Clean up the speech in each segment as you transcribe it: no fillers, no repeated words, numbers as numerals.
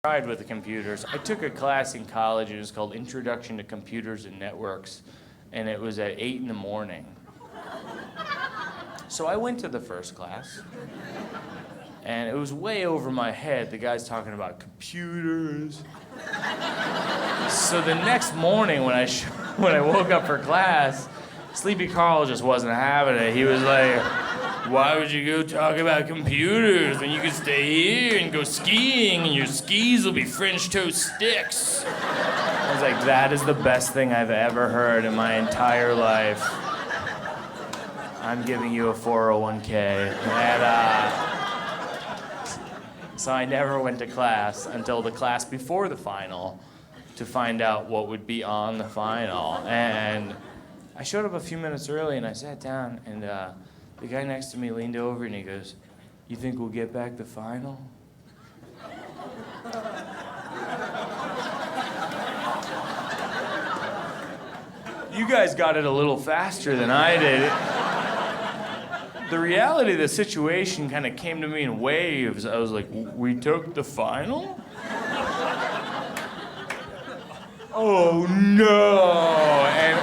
tried with the computers. I took a class in college. It was called Introduction to Computers and Networks, and it was at 8 in the morning. So I went to the first class, and it was way over my head. The guy's talking about computers. So the next morning when I woke up for class, Sleepy Carl just wasn't having it. He was like, why would you go talk about computers when you could stay here and go skiing and your skis will be French toast sticks? I was like, that is the best thing I've ever heard in my entire life. I'm giving you a 401k. And so I never went to class until the class before the final to find out what would be on the final. And I showed up a few minutes early and I sat down and the guy next to me leaned over and he goes, you think we'll get back the final? You guys got it a little faster than I did. The reality of the situation kind of came to me in waves. I was like, we took the final? Oh no! And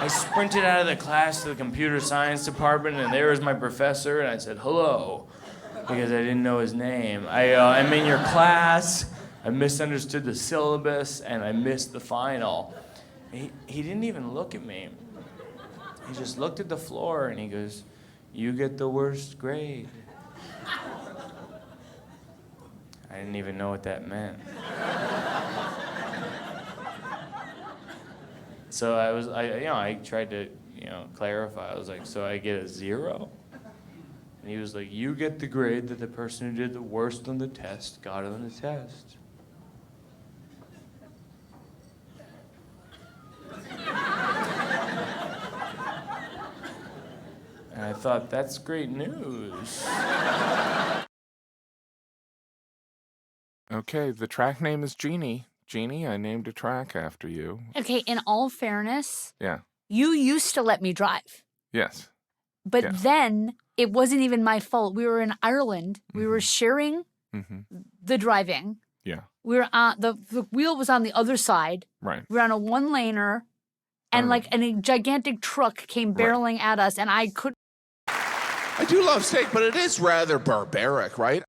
I sprinted out of the class to the computer science department, and there was my professor, and I said, hello, because I didn't know his name. I'm in your class, I misunderstood the syllabus, and I missed the final. He didn't even look at me. He just looked at the floor, and he goes, you get the worst grade. I didn't even know what that meant. So I tried to, clarify. I was like, so I get a 0? And he was like, you get the grade that the person who did the worst on the test got on the test. And I thought, that's great news. Okay, the track name is Jeannie. Jeannie, I named a track after you. Okay, in all fairness, Yeah. you used to let me drive. Yes. But Yes. then it wasn't even my fault. We were in Ireland. We were sharing the driving. Yeah. We were on the wheel was on the other side. Right. We were on a one-laner, and a gigantic truck came barreling at us, and I couldn't. I do love steak, but it is rather barbaric, right?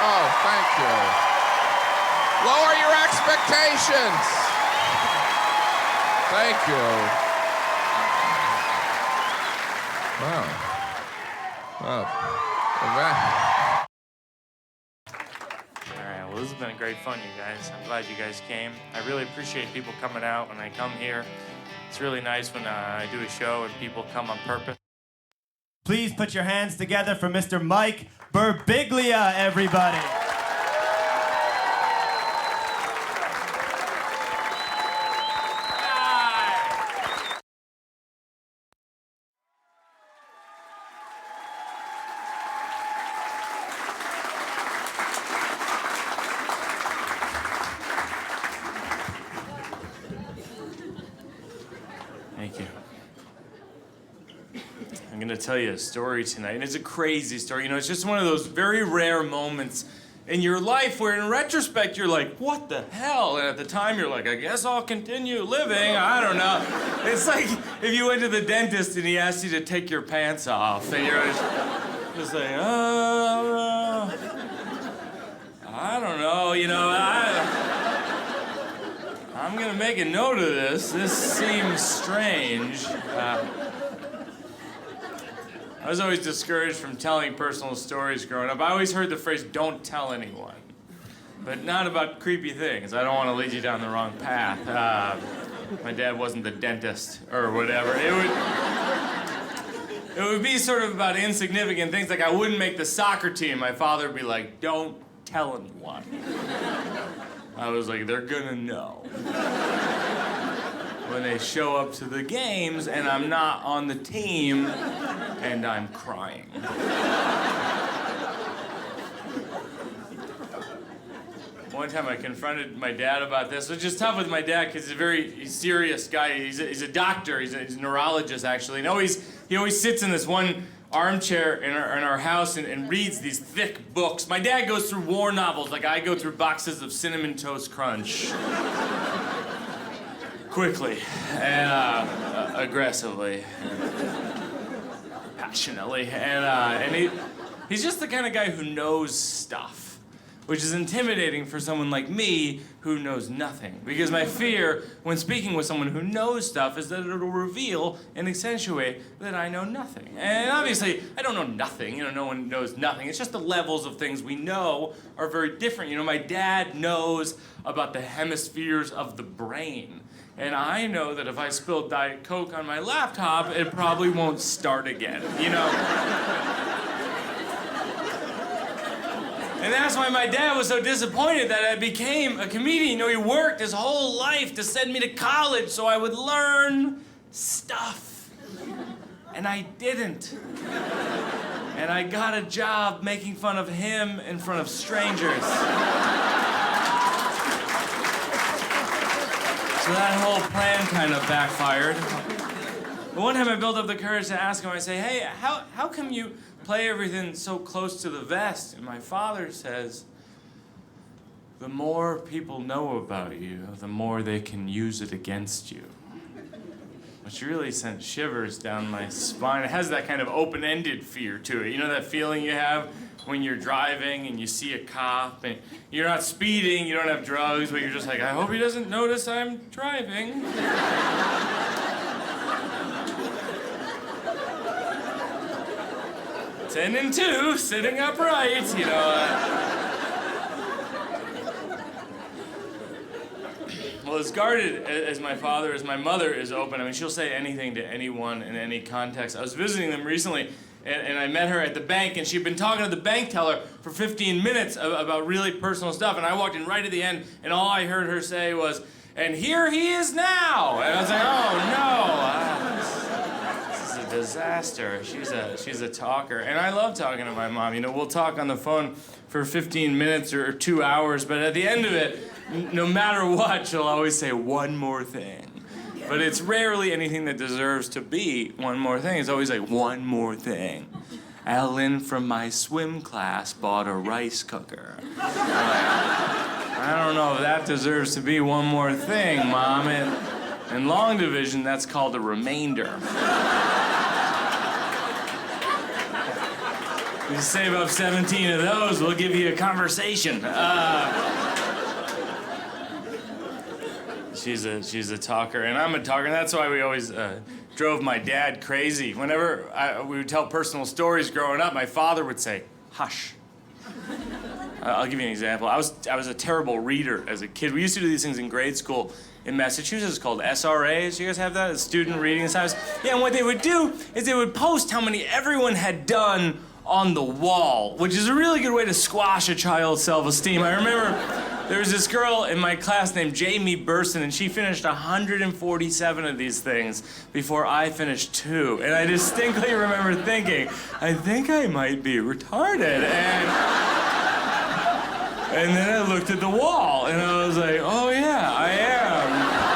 Oh, thank you. Lower your expectations. Thank you. Wow. Wow. All right, well, this has been great fun, you guys. I'm glad you guys came. I really appreciate people coming out when I come here. It's really nice when I do a show and people come on purpose. Please put your hands together for Mr. Mike Birbiglia, everybody. Thank you. I'm gonna tell you a story tonight, and it's a crazy story. It's just one of those very rare moments in your life where in retrospect you're like, what the hell? And at the time you're like, I guess I'll continue living, I don't know. It's like if you went to the dentist and he asked you to take your pants off, and you're just like, I don't know, I'm gonna make a note of this. This seems strange. I was always discouraged from telling personal stories growing up. I always heard the phrase, don't tell anyone. But not about creepy things. I don't want to lead you down the wrong path. My dad wasn't the dentist or whatever. It would be sort of about insignificant things, like I wouldn't make the soccer team. My father would be like, don't tell anyone. I was like, they're gonna know. When they show up to the games and I'm not on the team and I'm crying. One time I confronted my dad about this, which is tough with my dad because he's a very serious guy. He's a doctor. He's a neurologist, actually. And he always sits in this one armchair in our house and reads these thick books. My dad goes through war novels like I go through boxes of Cinnamon Toast Crunch. Quickly and aggressively, passionately, and he's just the kind of guy who knows stuff, which is intimidating for someone like me who knows nothing. Because my fear when speaking with someone who knows stuff is that it'll reveal and accentuate that I know nothing. And obviously, I don't know nothing. No one knows nothing. It's just the levels of things we know are very different. My dad knows about the hemispheres of the brain. And I know that if I spill Diet Coke on my laptop, it probably won't start again, And that's why my dad was so disappointed that I became a comedian. He worked his whole life to send me to college so I would learn stuff. And I didn't. And I got a job making fun of him in front of strangers. So that whole plan kind of backfired. But one time I built up the courage to ask him, I say, hey, how come you play everything so close to the vest? And my father says, the more people know about you, the more they can use it against you. Which really sent shivers down my spine. It has that kind of open-ended fear to it. That feeling you have when you're driving and you see a cop and you're not speeding, you don't have drugs, but you're just like, I hope he doesn't notice I'm driving. 10 and 2, sitting upright, Well, as guarded as my father, as my mother is open. I mean, she'll say anything to anyone in any context. I was visiting them recently, and I met her at the bank, and she'd been talking to the bank teller for 15 minutes about really personal stuff, and I walked in right at the end, and all I heard her say was, and here he is now! And I was like, oh, no, this is a disaster. She's a talker, and I love talking to my mom. We'll talk on the phone for 15 minutes or 2 hours, but at the end of it, no matter what, she'll always say one more thing. But it's rarely anything that deserves to be one more thing. It's always like, one more thing. Ellen from my swim class bought a rice cooker. I don't know if that deserves to be one more thing, Mom. In long division, that's called a remainder. You save up 17 of those, we'll give you a conversation. She's a talker, and I'm a talker, and that's why we always drove my dad crazy. Whenever we would tell personal stories growing up, my father would say, hush. I'll give you an example. I was a terrible reader as a kid. We used to do these things in grade school in Massachusetts called SRAs. You guys have that? Student Reading Assignments? Yeah, and what they would do is they would post how many everyone had done on the wall, which is a really good way to squash a child's self-esteem. I remember there was this girl in my class named Jamie Burson, and she finished 147 of these things before I finished 2. And I distinctly remember thinking, I think I might be retarded. And then I looked at the wall, and I was like, oh yeah, I am.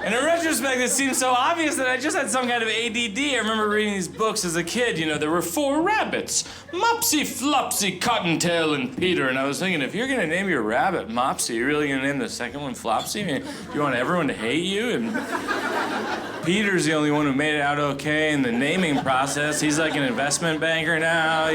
And in retrospect, it seems so obvious that I just had some kind of ADD. I remember reading these books as a kid. There were 4 rabbits, Mopsy, Flopsy, Cottontail, and Peter. And I was thinking, if you're gonna name your rabbit Mopsy, you're really gonna name the second one Flopsy? I mean, you want everyone to hate you? And Peter's the only one who made it out okay in the naming process. He's like an investment banker now.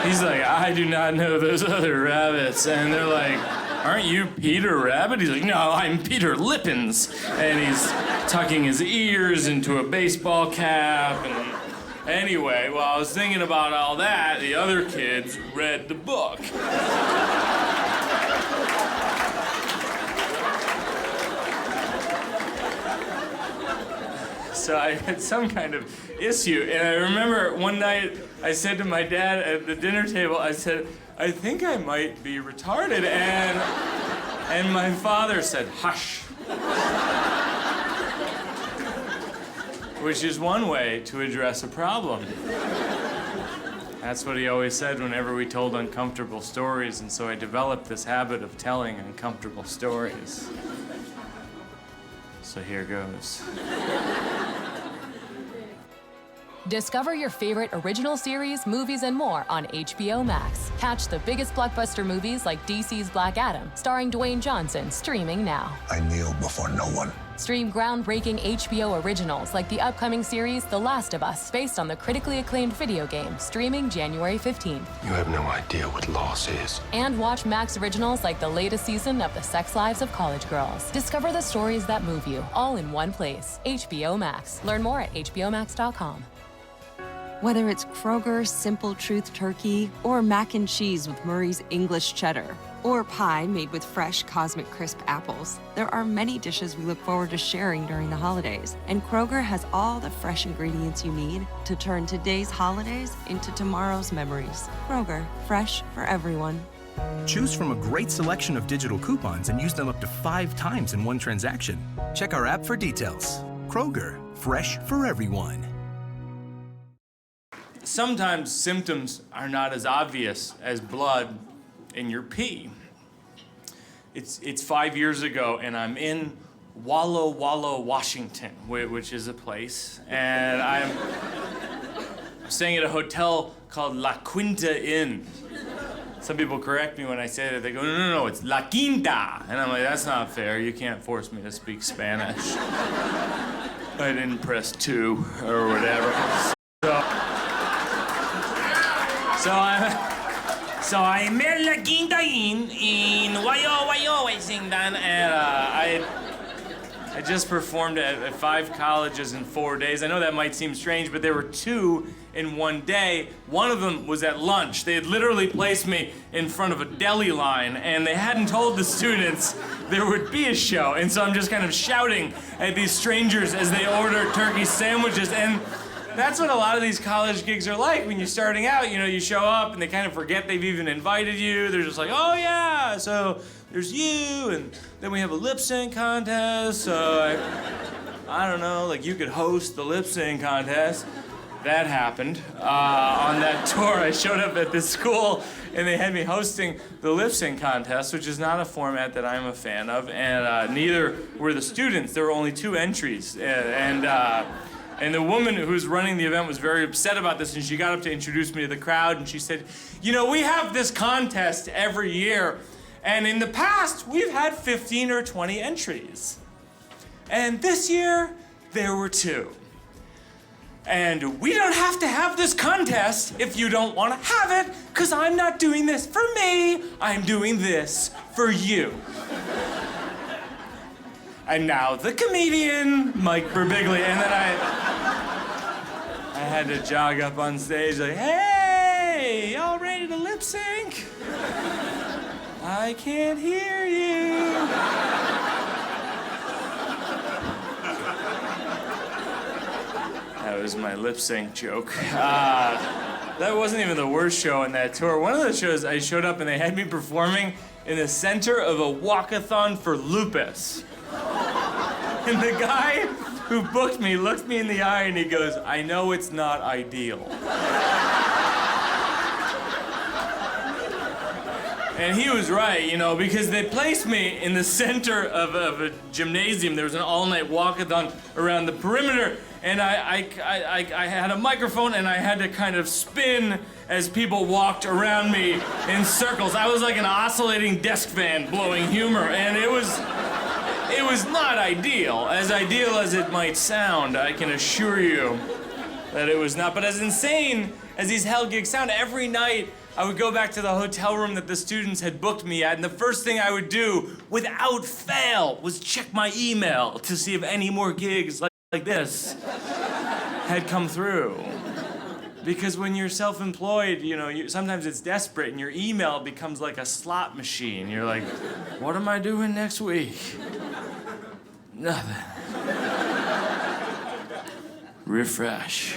He's like, I do not know those other rabbits. And they're like, aren't you Peter Rabbit? He's like, no, I'm Peter Lippens. And he's tucking his ears into a baseball cap. And anyway, while I was thinking about all that, the other kids read the book. So I had some kind of issue. And I remember one night I said to my dad at the dinner table, I said, I think I might be retarded. And my father said, hush. Which is one way to address a problem. That's what he always said whenever we told uncomfortable stories, and so I developed this habit of telling uncomfortable stories. So here goes. Discover your favorite original series, movies, and more on HBO Max. Catch the biggest blockbuster movies like DC's Black Adam, starring Dwayne Johnson, streaming now. I kneel before no one. Stream groundbreaking HBO originals like the upcoming series The Last of Us, based on the critically acclaimed video game, streaming January 15th. You have no idea what loss is. And watch Max originals like the latest season of The Sex Lives of College Girls. Discover the stories that move you, all in one place. HBO Max. Learn more at hbomax.com. Whether it's Kroger's Simple Truth Turkey, or mac and cheese with Murray's English Cheddar, or pie made with fresh Cosmic Crisp apples, there are many dishes we look forward to sharing during the holidays. And Kroger has all the fresh ingredients you need to turn today's holidays into tomorrow's memories. Kroger, fresh for everyone. Choose from a great selection of digital coupons and use them up to 5 times in one transaction. Check our app for details. Kroger, fresh for everyone. Sometimes symptoms are not as obvious as blood in your pee. It's 5 years ago, and I'm in Walla Walla, Washington, which is a place, and I'm staying at a hotel called La Quinta Inn. Some people correct me when I say that. They go, no, it's La Quinta. And I'm like, that's not fair. You can't force me to speak Spanish. I didn't press 2 or whatever. So I'm at La Quinta Inn in Washington, and I just performed at 5 colleges in 4 days. I know that might seem strange, but there were 2 in one day. One of them was at lunch. They had literally placed me in front of a deli line, and they hadn't told the students there would be a show. And so I'm just kind of shouting at these strangers as they order turkey sandwiches. And that's what a lot of these college gigs are like when you're starting out. You know, you show up and they kind of forget they've even invited you. They're just like, oh yeah, so there's you, and then we have a lip sync contest. So I don't know, like you could host the lip sync contest. That happened. On that tour, I showed up at this school and they had me hosting the lip sync contest, which is not a format that I'm a fan of, and neither were the students. There were only 2 entries, and the woman who was running the event was very upset about this, and she got up to introduce me to the crowd, and she said, you know, we have this contest every year, and in the past, we've had 15 or 20 entries. And this year, there were 2. And we don't have to have this contest if you don't want to have it, because I'm not doing this for me, I'm doing this for you. And now the comedian, Mike Birbiglia. And then I had to jog up on stage like, hey, y'all ready to lip sync? I can't hear you. That was my lip sync joke. That wasn't even the worst show in that tour. One of the shows, I showed up and they had me performing in the center of a walkathon for lupus. And the guy who booked me looked me in the eye and he goes, I know it's not ideal. And he was right, you know, because they placed me in the center of a gymnasium. There was an all-night walkathon around the perimeter, and I had a microphone and I had to kind of spin as people walked around me in circles. I was like an oscillating desk fan blowing humor, and it was not ideal as it might sound. I can assure you that it was not. But as insane as these hell gigs sound, every night I would go back to the hotel room that the students had booked me at, and the first thing I would do, without fail, was check my email to see if any more gigs like this had come through. Because when you're self-employed, you know, sometimes it's desperate and your email becomes like a slot machine. You're like, what am I doing next week? Nothing. Refresh.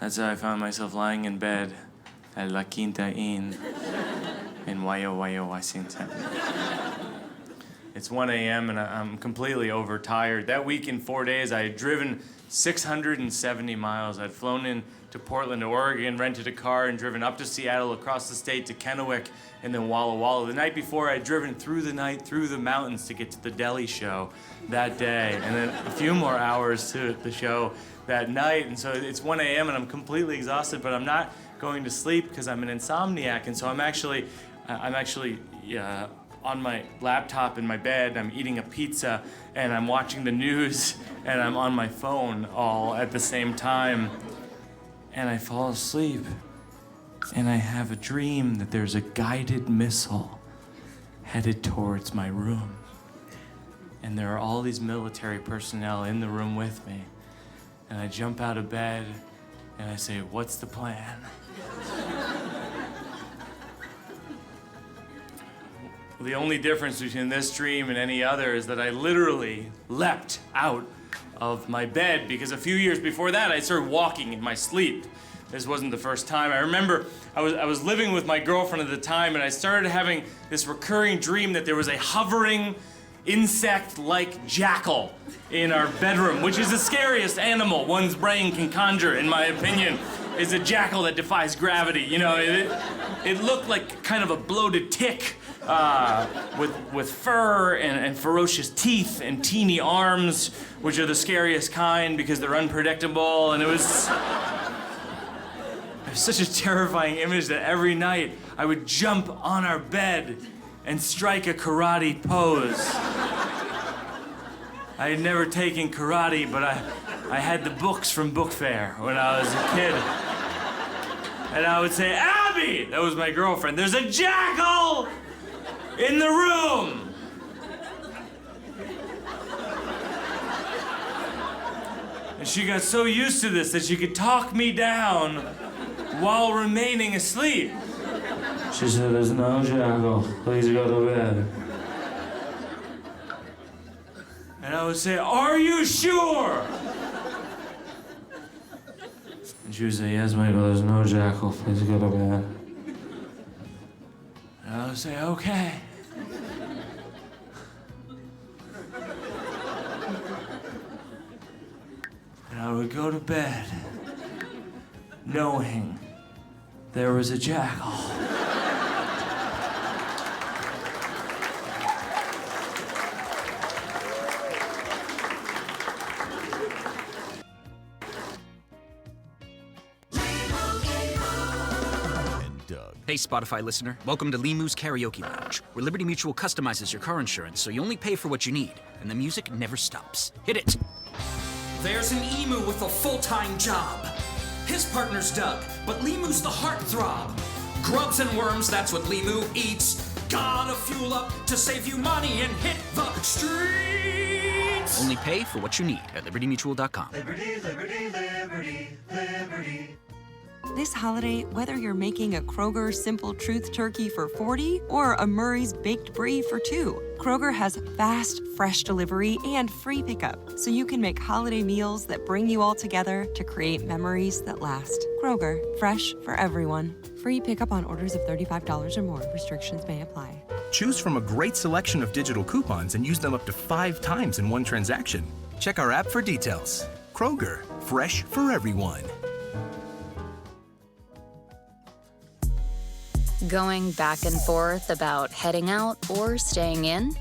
That's how I found myself lying in bed at La Quinta Inn in Washington. It's 1 a.m. and I'm completely overtired. That week in 4 days, I had driven 670 miles. I'd flown in to Portland, Oregon, rented a car, and driven up to Seattle, across the state to Kennewick, and then Walla Walla. The night before, I'd driven through the night, through the mountains to get to the Delhi show that day, and then a few more hours to the show that night. And so it's 1 a.m. and I'm completely exhausted, but I'm not going to sleep because I'm an insomniac. And so I'm actually on my laptop in my bed, I'm eating a pizza, and I'm watching the news, and I'm on my phone all at the same time. And I fall asleep, and I have a dream that there's a guided missile headed towards my room. And there are all these military personnel in the room with me. And I jump out of bed, and I say, "What's the plan?" The only difference between this dream and any other is that I literally leapt out of my bed, because a few years before that, I started walking in my sleep. This wasn't the first time. I remember I was living with my girlfriend at the time, and I started having this recurring dream that there was a hovering insect-like jackal in our bedroom, which is the scariest animal one's brain can conjure, in my opinion, is a jackal that defies gravity. You know, it looked like kind of a bloated tick, with fur and ferocious teeth and teeny arms, which are the scariest kind because they're unpredictable. And it was such a terrifying image that every night I would jump on our bed and strike a karate pose. I had never taken karate, but I had the books from Book Fair when I was a kid. And I would say, "Abby!" That was my girlfriend. "There's a jackal in the room!" And she got so used to this that she could talk me down while remaining asleep. She said, "There's no jackal. Please go to bed." And I would say, "Are you sure?" And she would say, "Yes, Michael, there's no jackal. Please go to bed." And I would say, "Okay." And I would go to bed knowing there was a jackal. Hey, Spotify listener. Welcome to Limu's Karaoke Lounge, where Liberty Mutual customizes your car insurance so you only pay for what you need, and the music never stops. Hit it! There's an emu with a full-time job. His partner's Doug, but Limu's the heartthrob. Grubs and worms, that's what Limu eats. Gotta fuel up to save you money and hit the streets. Only pay for what you need at libertymutual.com. Liberty, liberty, liberty, liberty. This holiday, whether you're making a Kroger Simple Truth turkey for 40 or a Murray's Baked Brie for 2, Kroger has fast, fresh delivery and free pickup, so you can make holiday meals that bring you all together to create memories that last. Kroger, fresh for everyone. Free pickup on orders of $35 or more. Restrictions may apply. Choose from a great selection of digital coupons and use them up to 5 times in one transaction. Check our app for details. Kroger, fresh for everyone. Going back and forth about heading out or staying in?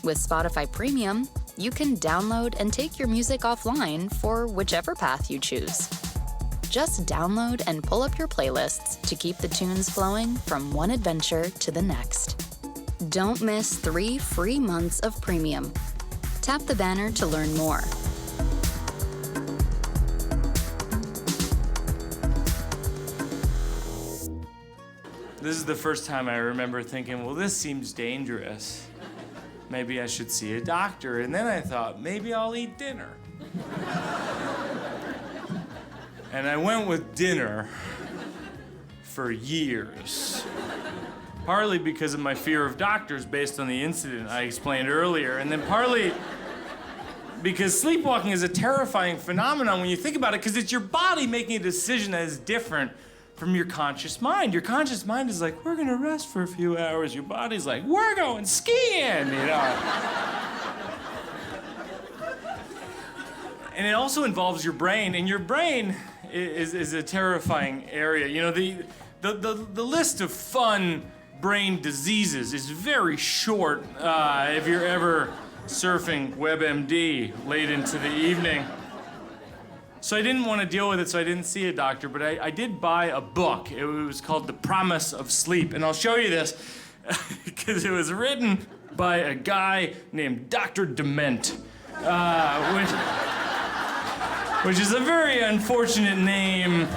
With Spotify Premium, you can download and take your music offline for whichever path you choose. Just download and pull up your playlists to keep the tunes flowing from one adventure to the next. Don't miss 3 free months of Premium. Tap the banner to learn more. This is the first time I remember thinking, well, this seems dangerous. Maybe I should see a doctor. And then I thought, maybe I'll eat dinner. And I went with dinner for years. Partly because of my fear of doctors based on the incident I explained earlier, and then partly because sleepwalking is a terrifying phenomenon when you think about it, because it's your body making a decision that is different from your conscious mind. Your conscious mind is like, we're gonna rest for a few hours. Your body's like, we're going skiing, you know. And it also involves your brain, and your brain is a terrifying area. You know, the list of fun brain diseases is very short if you're ever surfing WebMD late into the evening. So I didn't want to deal with it, so I didn't see a doctor, but I did buy a book. It was called The Promise of Sleep, and I'll show you this because it was written by a guy named Dr. Dement, which is a very unfortunate name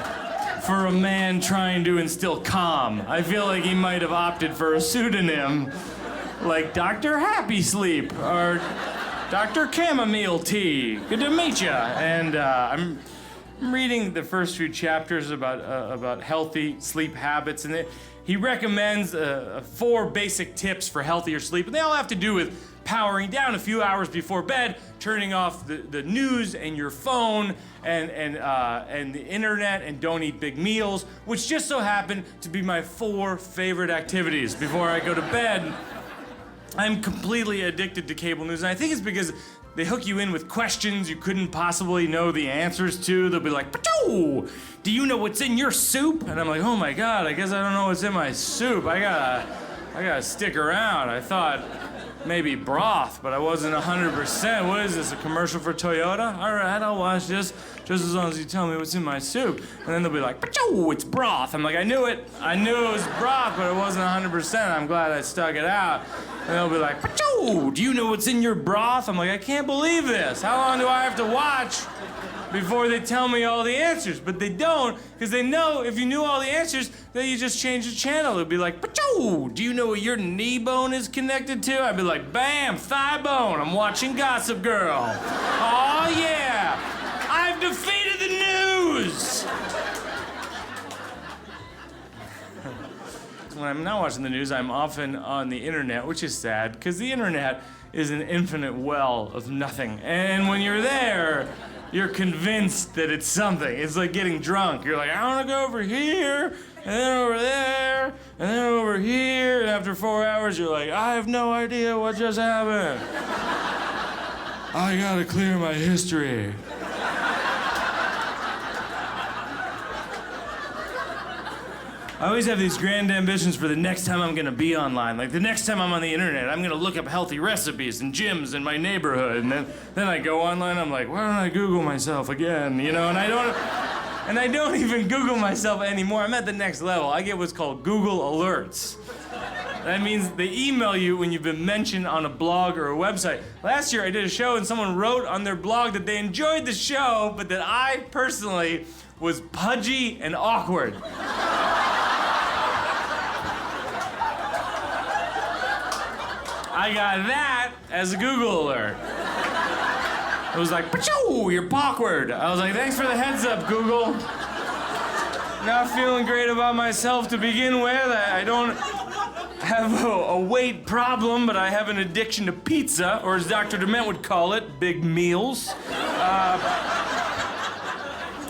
for a man trying to instill calm. I feel like he might have opted for a pseudonym like Dr. Happy Sleep or Dr. Chamomile Tea. Good to meet you. And I'm reading the first few chapters about healthy sleep habits, and he recommends 4 basic tips for healthier sleep, and they all have to do with powering down a few hours before bed, turning off the news and your phone and the internet, and don't eat big meals, which just so happen to be my 4 favorite activities before I go to bed. I'm completely addicted to cable news, and I think it's because they hook you in with questions you couldn't possibly know the answers to. They'll be like, "Pachoo! Do you know what's in your soup?" And I'm like, "Oh my God, I guess I don't know what's in my soup. I gotta stick around." I thought maybe broth, but I wasn't 100%. What is this, a commercial for Toyota? All right, I'll watch this just as long as you tell me what's in my soup. And then they'll be like, "Pachoo! It's broth." I'm like, I knew it was broth, but it wasn't 100%. I'm glad I stuck it out. And they'll be like, "Pachoo! Do you know what's in your broth?" I'm like, I can't believe this. How long do I have to watch before they tell me all the answers? But they don't, because they know if you knew all the answers, then you just change the channel. It'd be like, "Pachoo! Do you know what your knee bone is connected to?" I'd be like, "Bam! Thigh bone! I'm watching Gossip Girl." Oh yeah! I've defeated the news! When I'm not watching the news, I'm often on the internet, which is sad, because the internet is an infinite well of nothing. And when you're there, you're convinced that it's something. It's like getting drunk. You're like, I want to go over here, and then over there, and then over here. And after 4 hours, you're like, I have no idea what just happened. I gotta clear my history. I always have these grand ambitions for the next time I'm gonna be online. Like the next time I'm on the internet, I'm gonna look up healthy recipes and gyms in my neighborhood. And then I go online, I'm like, why don't I Google myself again? You know, and I don't even Google myself anymore. I'm at the next level. I get what's called Google Alerts. That means they email you when you've been mentioned on a blog or a website. Last year I did a show and someone wrote on their blog that they enjoyed the show, but that I personally was pudgy and awkward. I got that as a Google alert. It was like, "Pachoo, you're awkward." I was like, thanks for the heads up, Google. Not feeling great about myself to begin with. I don't have a weight problem, but I have an addiction to pizza, or as Dr. Dement would call it, big meals.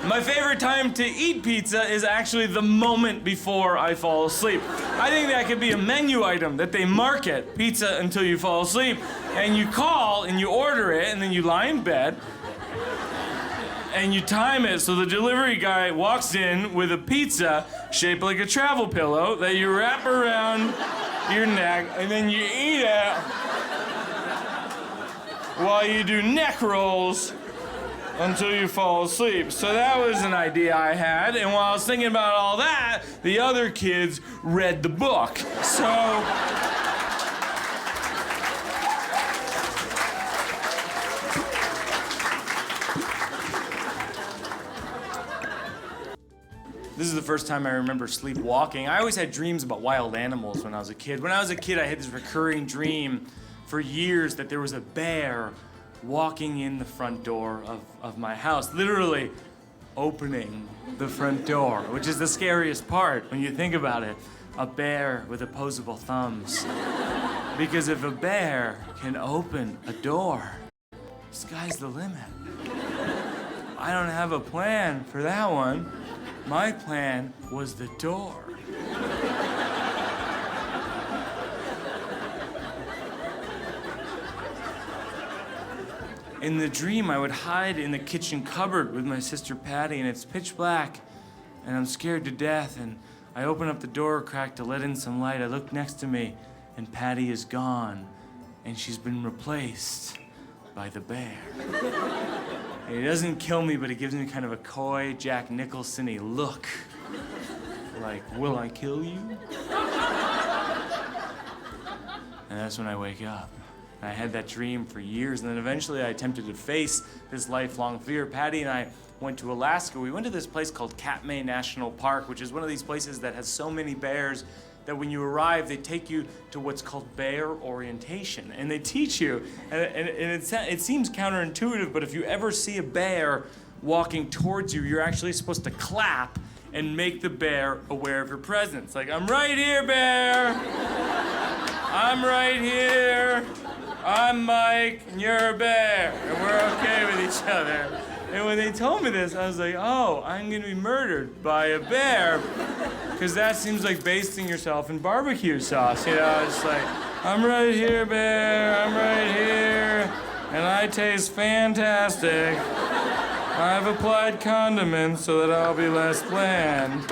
My favorite time to eat pizza is actually the moment before I fall asleep. I think that could be a menu item that they market, pizza until you fall asleep. And you call and you order it, and then you lie in bed and you time it so the delivery guy walks in with a pizza shaped like a travel pillow that you wrap around your neck, and then you eat it while you do neck rolls until you fall asleep. So that was an idea I had, and while I was thinking about all that, the other kids read the book. So this is the first time I remember sleepwalking. I always had dreams about wild animals when I was a kid. When I was a kid, I had this recurring dream for years that there was a bear walking in the front door of my house, literally opening the front door, which is the scariest part when you think about it. A bear with opposable thumbs. Because if a bear can open a door, sky's the limit. I don't have a plan for that one. My plan was the door. In the dream, I would hide in the kitchen cupboard with my sister Patty, and it's pitch black, and I'm scared to death, and I open up the door crack to let in some light. I look next to me, and Patty is gone, and she's been replaced by the bear. He doesn't kill me, but he gives me kind of a coy, Jack Nicholson-y look. Like, will I kill you? And that's when I wake up. I had that dream for years, and then eventually I attempted to face this lifelong fear. Patty and I went to Alaska. We went to this place called Katmai National Park, which is one of these places that has so many bears that when you arrive, they take you to what's called bear orientation. And they teach you, and it seems counterintuitive, but if you ever see a bear walking towards you, you're actually supposed to clap and make the bear aware of your presence. Like, I'm right here, bear. I'm right here. I'm Mike, and you're a bear, and we're okay with each other. And when they told me this, I was like, oh, I'm gonna be murdered by a bear, because that seems like basting yourself in barbecue sauce, you know? It's like, I'm right here, bear, I'm right here, and I taste fantastic. I've applied condiments so that I'll be less bland.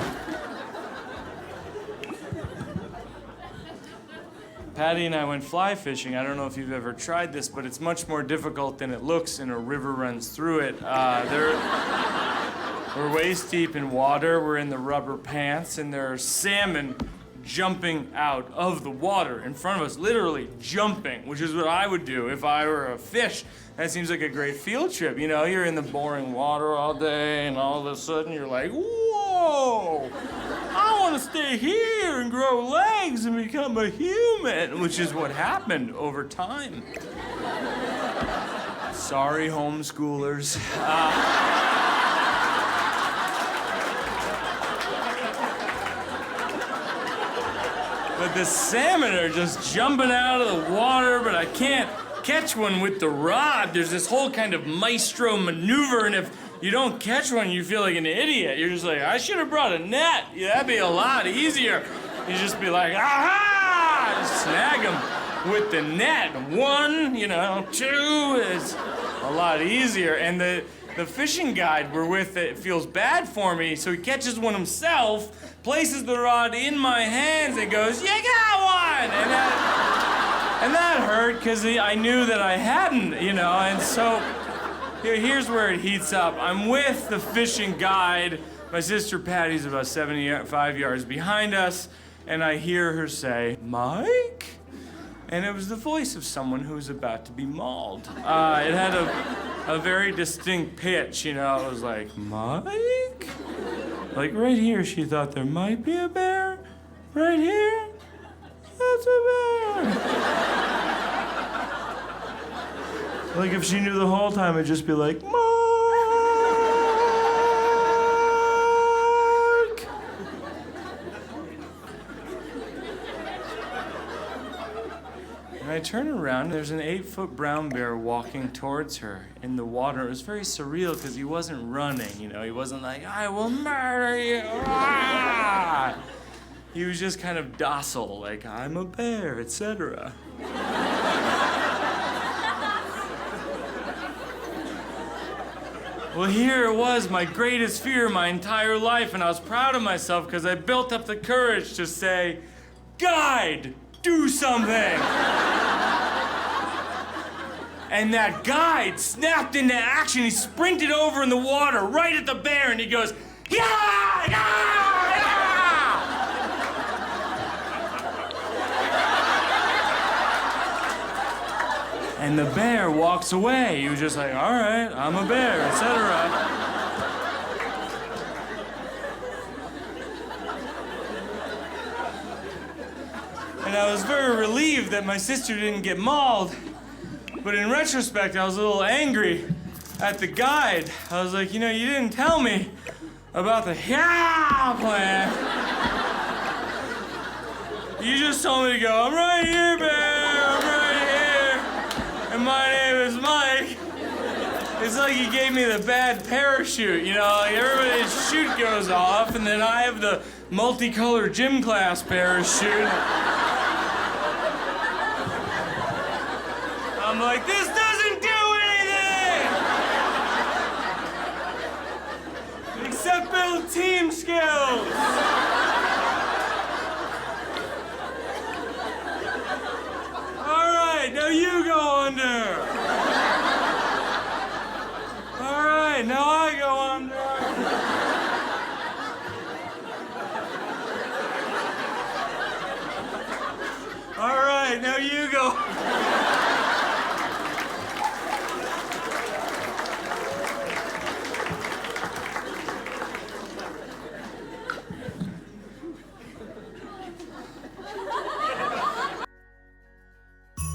Patty and I went fly fishing. I don't know if you've ever tried this, but it's much more difficult than it looks, and a river runs through it. We're waist deep in water. We're in the rubber pants, and there are salmon jumping out of the water in front of us, literally jumping, which is what I would do if I were a fish. That seems like a great field trip. You know, you're in the boring water all day, and all of a sudden you're like, whoa! I want to stay here and grow legs and become a human, which is what happened over time. Sorry, homeschoolers. But the salmon are just jumping out of the water, but I can't catch one with the rod. There's this whole kind of maestro maneuver, and if you don't catch one, you feel like an idiot. You're just like, I should have brought a net. Yeah, that'd be a lot easier. You just be like, aha! Just snag them with the net. 1, 2, it's a lot easier. And the fishing guide we're with feels bad for me, so he catches one himself, places the rod in my hands, and goes, you got one! And that hurt, because I knew that I hadn't, and so here's where it heats up. I'm with the fishing guide. My sister Patty's about 75 yards behind us, and I hear her say, Mike? And it was the voice of someone who was about to be mauled. It had a very distinct pitch, It was like, Mike? Like right here, she thought there might be a bear. Right here, that's a bear. Like if she knew the whole time, it'd just be like, Mark! And I turn around, there's an 8-foot brown bear walking towards her in the water. It was very surreal because he wasn't running, He wasn't like, I will murder you! Ah! He was just kind of docile, like, I'm a bear, etc. Well, here it was, my greatest fear my entire life, and I was proud of myself because I built up the courage to say, Guide, do something! And that guide snapped into action. He sprinted over in the water right at the bear, and he goes, yeah, yeah, yeah! And the bear walks away. He was just like, all right, I'm a bear, etc. And I was very relieved that my sister didn't get mauled. But in retrospect, I was a little angry at the guide. I was like, you didn't tell me about the plan. You just told me to go, I'm right here, bear, I'm right here. And my name is Mike. It's like he gave me the bad parachute, you know? Like everybody's chute goes off, and then I have the multicolored gym class parachute. I'm like, this doesn't do anything! Except build team skills! All right, now you go under. All right, now I go under. All right, now you go.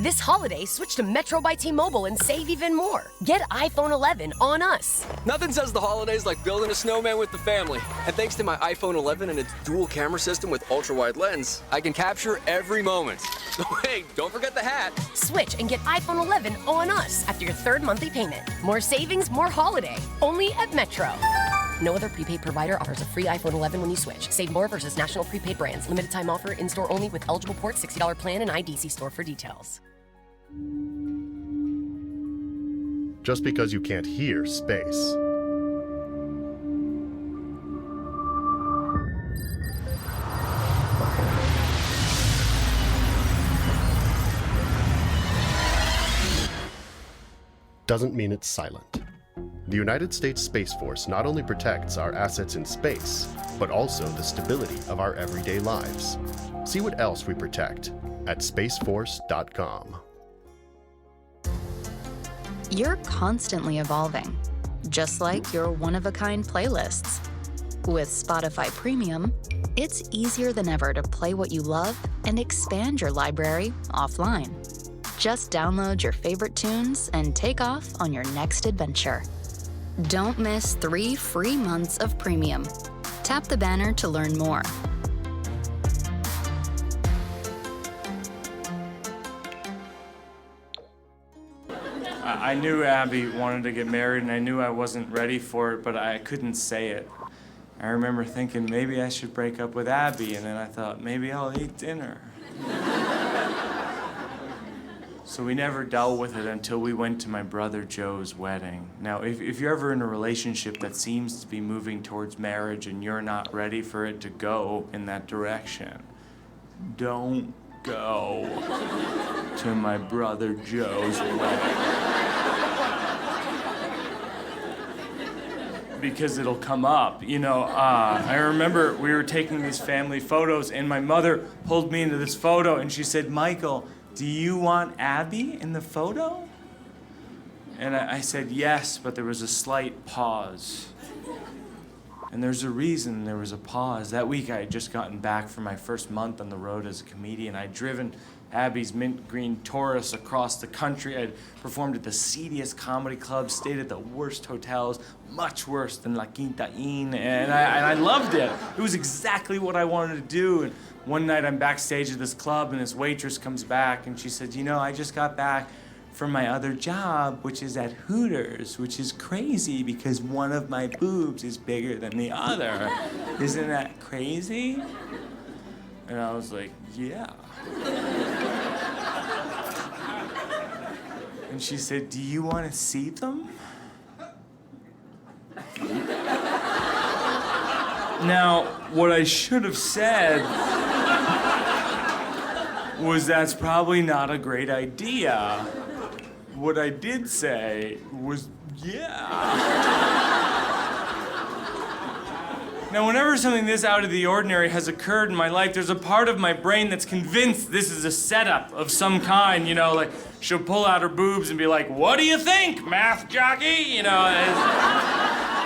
This holiday, switch to Metro by T-Mobile and save even more. Get iPhone 11 on us. Nothing says the holidays like building a snowman with the family. And thanks to my iPhone 11 and its dual camera system with ultra-wide lens, I can capture every moment. Hey, don't forget the hat. Switch and get iPhone 11 on us after your third monthly payment. More savings, more holiday. Only at Metro. No other prepaid provider offers a free iPhone 11 when you switch. Save more versus national prepaid brands. Limited time offer, in-store only with eligible port, $60 plan, and IDC store for details. Just because you can't hear space. Doesn't mean it's silent. The United States Space Force not only protects our assets in space, but also the stability of our everyday lives. See what else we protect at spaceforce.com. You're constantly evolving, just like your one-of-a-kind playlists. With Spotify Premium, it's easier than ever to play what you love and expand your library offline. Just download your favorite tunes and take off on your next adventure. Don't miss 3 free months of Premium. Tap the banner to learn more. I knew Abby wanted to get married, and I knew I wasn't ready for it, but I couldn't say it. I remember thinking maybe I should break up with Abby, and then I thought maybe I'll eat dinner. So we never dealt with it until we went to my brother Joe's wedding. Now, if you're ever in a relationship that seems to be moving towards marriage and you're not ready for it to go in that direction, don't go to my brother Joe's wedding. Because it'll come up. You know, I remember we were taking these family photos, and my mother pulled me into this photo, and she said, "Michael, do you want Abby in the photo?" And I said yes, but there was a slight pause. And there's a reason there was a pause. That week I had just gotten back from my first month on the road as a comedian. I'd driven Abby's mint green Taurus across the country. I'd performed at the seediest comedy clubs, stayed at the worst hotels, much worse than La Quinta Inn, and I loved it. It was exactly what I wanted to do. And one night I'm backstage at this club, and this waitress comes back, and she said, "You know, I just got back from my other job, which is at Hooters, which is crazy because one of my boobs is bigger than the other. Isn't that crazy?" And I was like, "Yeah." And she said, "Do you want to see them?" Now, what I should have said was that's probably not a great idea. What I did say was, yeah. Now, whenever something this out of the ordinary has occurred in my life, there's a part of my brain that's convinced this is a setup of some kind, you know, like she'll pull out her boobs and be like, "What do you think, math jockey?" You know,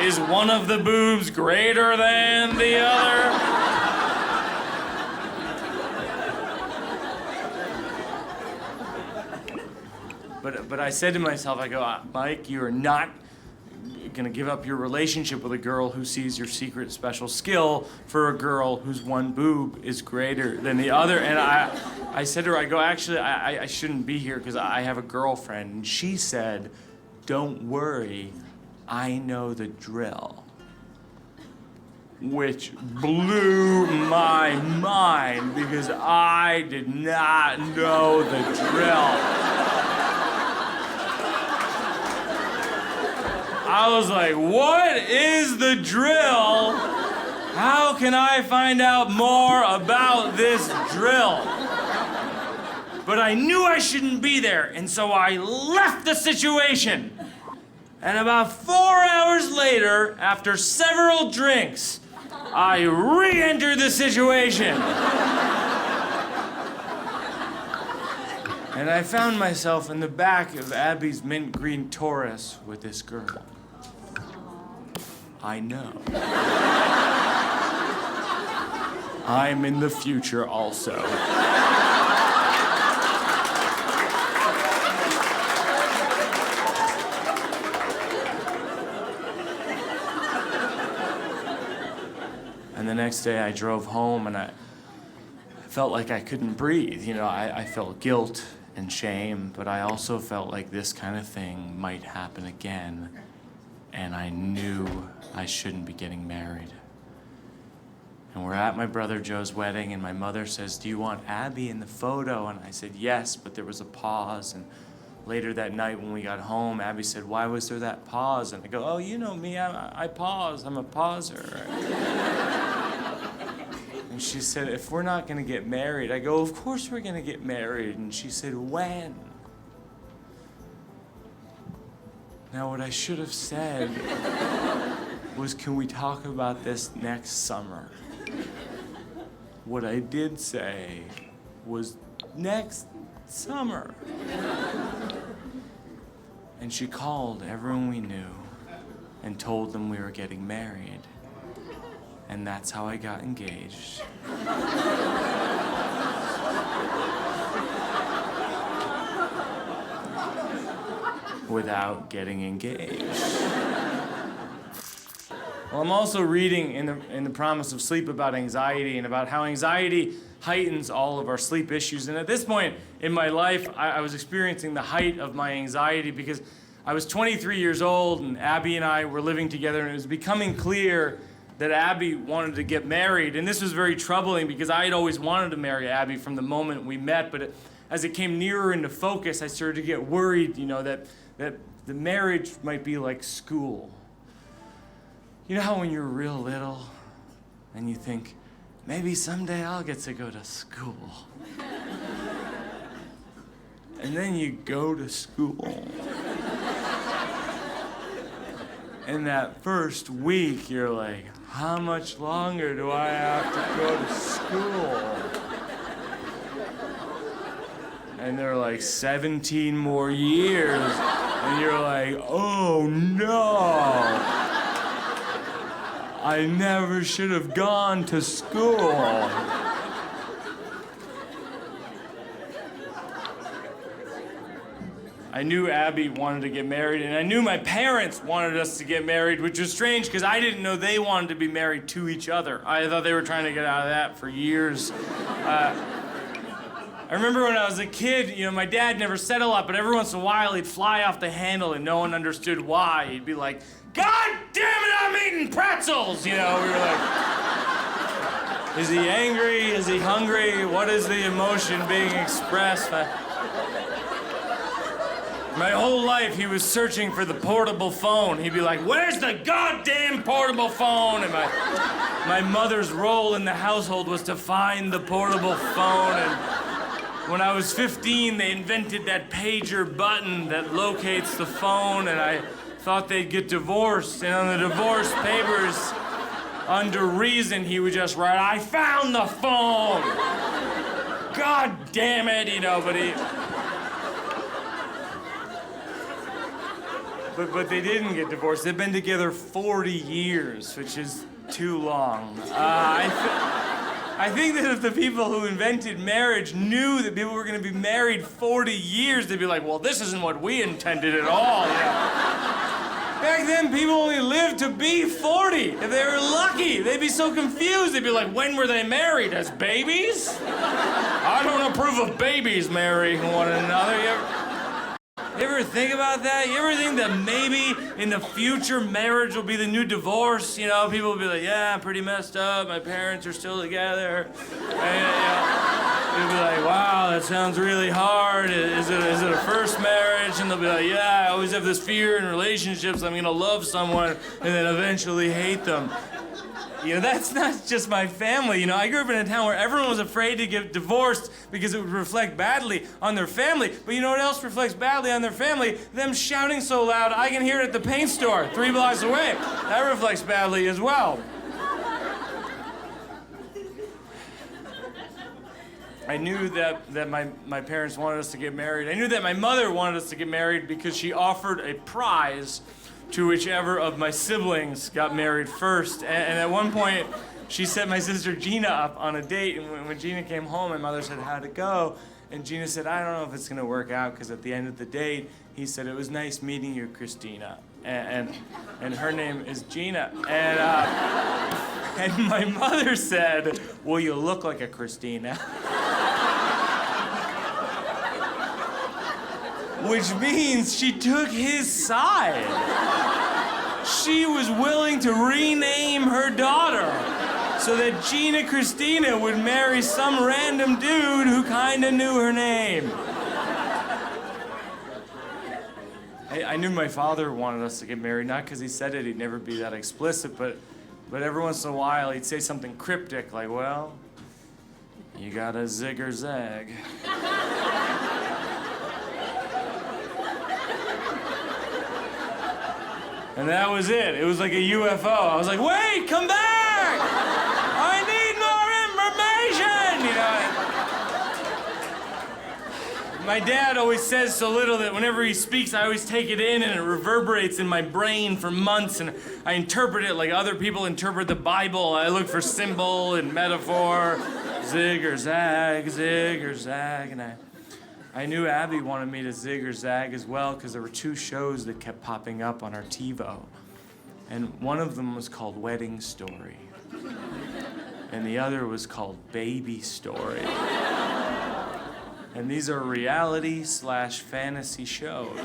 is one of the boobs greater than the other? But I said to myself, I go, "Mike, you are not gonna give up your relationship with a girl who sees your secret special skill for a girl whose one boob is greater than the other." And I said to her, I go, "Actually, I shouldn't be here because I have a girlfriend." And she said, "Don't worry, I know the drill." Which blew my mind because I did not know the drill. I was like, what is the drill? How can I find out more about this drill? But I knew I shouldn't be there, and so I left the situation. And about 4 hours later, after several drinks, I re-entered the situation. And I found myself in the back of Abby's mint green Taurus with this girl. I know. I'm in the future also. And the next day I drove home and I felt like I couldn't breathe. You know, I felt guilt and shame, but I also felt like this kind of thing might happen again. And I knew I shouldn't be getting married. And we're at my brother Joe's wedding and my mother says, "Do you want Abby in the photo?" And I said, "Yes," but there was a pause. And later that night when we got home, Abby said, "Why was there that pause?" And I go, "Oh, you know me, I pause, I'm a pauser." And she said, "If we're not gonna get married," I go, "Of course we're gonna get married." And she said, "When?" Now what I should have said was, "Can we talk about this next summer?" What I did say was, "Next summer." And she called everyone we knew and told them we were getting married. And that's how I got engaged. Without getting engaged. Well, I'm also reading in the Promise of Sleep about anxiety and about how anxiety heightens all of our sleep issues. And at this point in my life, I was experiencing the height of my anxiety because I was 23 years old and Abby and I were living together, and it was becoming clear that Abby wanted to get married. And this was very troubling because I had always wanted to marry Abby from the moment we met, but as it came nearer into focus, I started to get worried, you know, that the marriage might be like school. You know how when you're real little and you think, maybe someday I'll get to go to school. And then you go to school. And that first week, you're like, how much longer do I have to go to school? And they're like, 17 more years. And you're like, oh no. I never should have gone to school. I knew Abby wanted to get married, and I knew my parents wanted us to get married, which was strange because I didn't know they wanted to be married to each other. I thought they were trying to get out of that for years. I remember when I was a kid, you know, my dad never said a lot, but every once in a while he'd fly off the handle and no one understood why. He'd be like, "God damn it, I'm eating pretzels!" You know, we were like, is he angry? Is he hungry? What is the emotion being expressed? My whole life, he was searching for the portable phone. He'd be like, "Where's the goddamn portable phone?" And my mother's role in the household was to find the portable phone. And when I was 15, they invented that pager button that locates the phone, and I thought they'd get divorced. And on the divorce papers, under reason, he would just write, "I found the phone." God damn it, you know, But they didn't get divorced. They've been together 40 years, which is too long. I think that if the people who invented marriage knew that people were going to be married 40 years, they'd be like, well, this isn't what we intended at all. Yeah. Back then, people only lived to be 40. If they were lucky, they'd be so confused. They'd be like, when were they married? As babies? I don't approve of babies marrying one another. You ever think about that? You ever think that maybe in the future marriage will be the new divorce? You know, people will be like, yeah, I'm pretty messed up. My parents are still together. And, you'll be like, wow, that sounds really hard. Is it a first marriage? And they'll be like, yeah, I always have this fear in relationships. I'm gonna love someone and then eventually hate them. You know, that's not just my family. You know, I grew up in a town where everyone was afraid to get divorced because it would reflect badly on their family. But you know what else reflects badly on their family? Them shouting so loud I can hear it at the paint store 3 blocks away. That reflects badly as well. I knew that my parents wanted us to get married. I knew that my mother wanted us to get married because she offered a prize to whichever of my siblings got married first. And at one point, she set my sister Gina up on a date. And when Gina came home, my mother said, how'd it go? And Gina said, I don't know if it's gonna work out, because at the end of the date, he said, it was nice meeting you, Christina. And her name is Gina. And my mother said, well, you look like a Christina. Which means she took his side. She was willing to rename her daughter so that Gina Christina would marry some random dude who kinda knew her name. I knew my father wanted us to get married, not because he said it, he'd never be that explicit, but every once in a while he'd say something cryptic like, well, you gotta zig or zag. And that was it. It was like a UFO. I was like, wait, come back! I need more information! You know, my dad always says so little that whenever he speaks, I always take it in and it reverberates in my brain for months, and I interpret it like other people interpret the Bible. I look for symbol and metaphor, zig or zag, and I knew Abby wanted me to zig or zag as well, because there were 2 shows that kept popping up on our TiVo. And one of them was called Wedding Story. And the other was called Baby Story. And these are reality/fantasy shows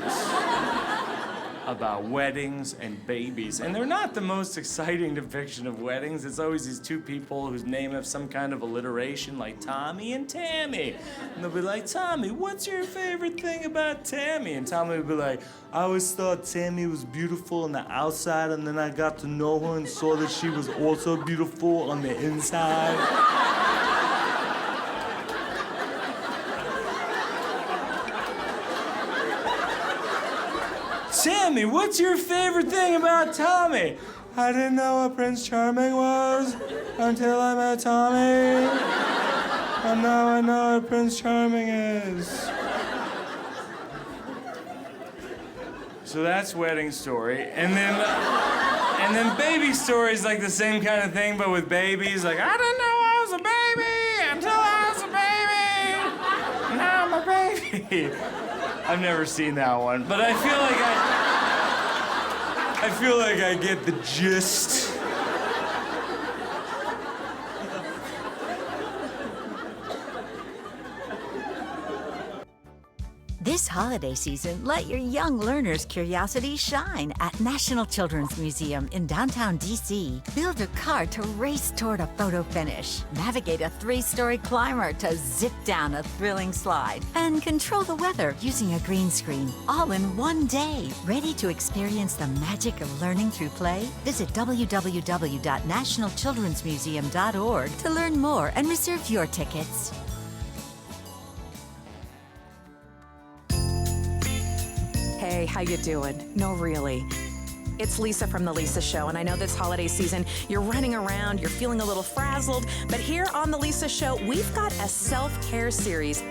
about weddings and babies. And they're not the most exciting depiction of weddings. It's always these 2 people whose name have some kind of alliteration, like Tommy and Tammy. And they'll be like, Tommy, what's your favorite thing about Tammy? And Tommy will be like, I always thought Tammy was beautiful on the outside, and then I got to know her and saw that she was also beautiful on the inside. Tammy, what's your favorite thing about Tommy? I didn't know what Prince Charming was until I met Tommy. And now I know what Prince Charming is. So that's Wedding Story. And then Baby Story is like the same kind of thing, but with babies. Like, I didn't know I was a baby until I was a baby. Now I'm a baby. I've never seen that one, but I feel like I get the gist. This holiday season, let your young learners' curiosity shine at National Children's Museum in downtown D.C. Build a car to race toward a photo finish. Navigate a 3-story climber to zip down a thrilling slide. And control the weather using a green screen, all in one day. Ready to experience the magic of learning through play? Visit www.nationalchildrensmuseum.org to learn more and reserve your tickets. Hey, how you doing? No, really. It's Lisa from The Lisa Show, and I know this holiday season you're running around, you're feeling a little frazzled, but here on The Lisa Show, we've got a self-care series.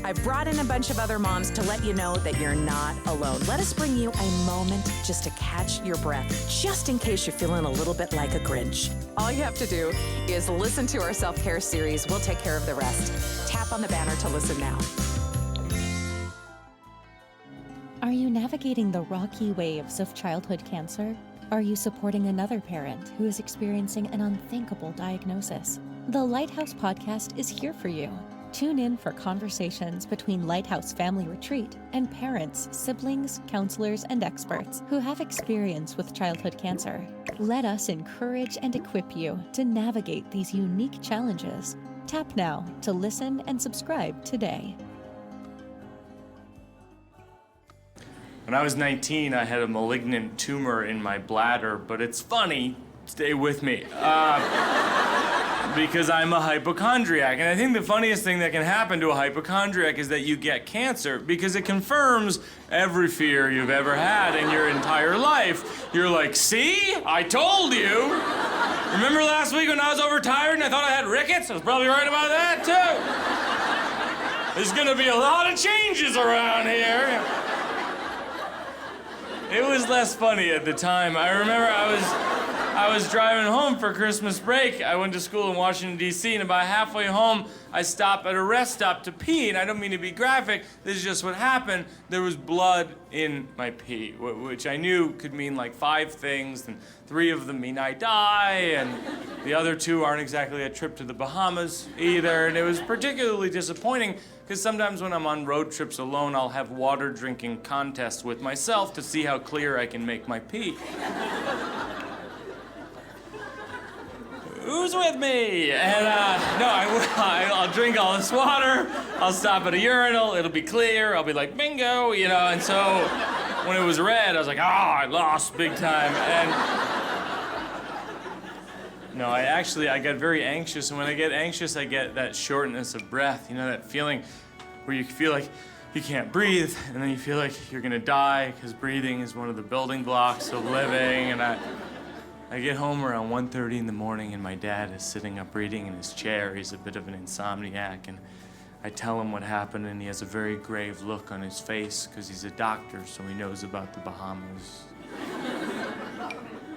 I've brought in a bunch of other moms to let you know that you're not alone. Let us bring you a moment just to catch your breath, just in case you're feeling a little bit like a Grinch. All you have to do is listen to our self-care series. We'll take care of the rest. Tap on the banner to listen now. Are you navigating the rocky waves of childhood cancer? Are you supporting another parent who is experiencing an unthinkable diagnosis? The Lighthouse Podcast is here for you. Tune in for conversations between Lighthouse Family Retreat and parents, siblings, counselors, and experts who have experience with childhood cancer. Let us encourage and equip you to navigate these unique challenges. Tap now to listen and subscribe today. When I was 19, I had a malignant tumor in my bladder, but it's funny, stay with me, because I'm a hypochondriac. And I think the funniest thing that can happen to a hypochondriac is that you get cancer, because it confirms every fear you've ever had in your entire life. You're like, see, I told you. Remember last week when I was overtired and I thought I had rickets? I was probably right about that, too. There's gonna be a lot of changes around here. It was less funny at the time. I remember I was driving home for Christmas break. I went to school in Washington, D.C., and about halfway home, I stopped at a rest stop to pee, and I don't mean to be graphic, this is just what happened. There was blood in my pee, which I knew could mean like 5 things, and 3 of them mean I die, and the other 2 aren't exactly a trip to the Bahamas either, and it was particularly disappointing because sometimes when I'm on road trips alone, I'll have water drinking contests with myself to see how clear I can make my pee. Who's with me? And no, I'll drink all this water, I'll stop at a urinal, it'll be clear, I'll be like, bingo, you know, and so when it was red, I was like, I lost big time. And no, I got very anxious, and when I get anxious, I get that shortness of breath, you know, that feeling where you feel like you can't breathe, and then you feel like you're gonna die, because breathing is one of the building blocks of living, and I get home around 1:30 in the morning, and my dad is sitting up reading in his chair. He's a bit of an insomniac, and I tell him what happened, and he has a very grave look on his face, because he's a doctor, so he knows about the Bahamas.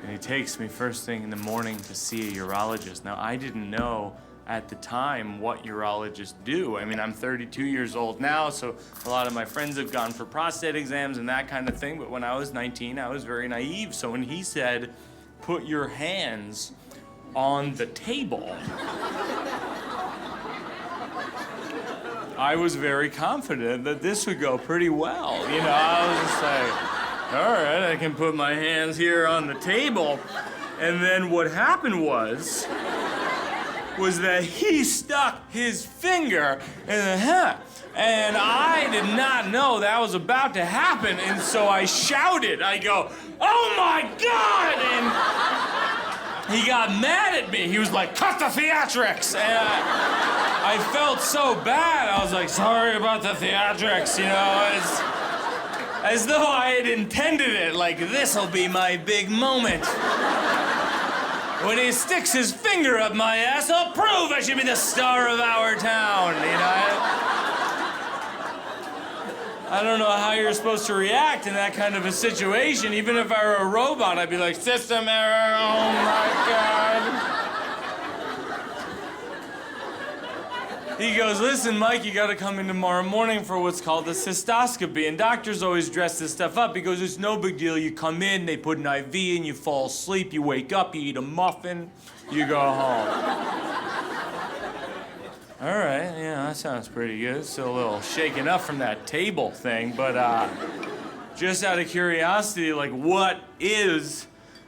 And he takes me first thing in the morning to see a urologist. Now, I didn't know at the time what urologists do. I mean, I'm 32 years old now, so a lot of my friends have gone for prostate exams and that kind of thing, but when I was 19, I was very naive. So when he said, put your hands on the table, I was very confident that this would go pretty well. You know, I was just like, all right, I can put my hands here on the table. And then what happened was that he stuck his finger in the hat. And I did not know that was about to happen, and so I shouted. I go, oh my God! And he got mad at me. He was like, cut the theatrics! And I felt so bad. I was like, sorry about the theatrics, you know, as though I had intended it, like this'll be my big moment. When he sticks his finger up my ass, I'll prove I should be the star of our town, you know? I don't know how you're supposed to react in that kind of a situation. Even if I were a robot, I'd be like, system error, oh my God. He goes, listen, Mike, you gotta come in tomorrow morning for what's called a cystoscopy. And doctors always dress this stuff up. He goes, it's no big deal. You come in, they put an IV in, you fall asleep, you wake up, you eat a muffin, you go home. All right, yeah, that sounds pretty good. Still a little shaken up from that table thing, but just out of curiosity, like, what is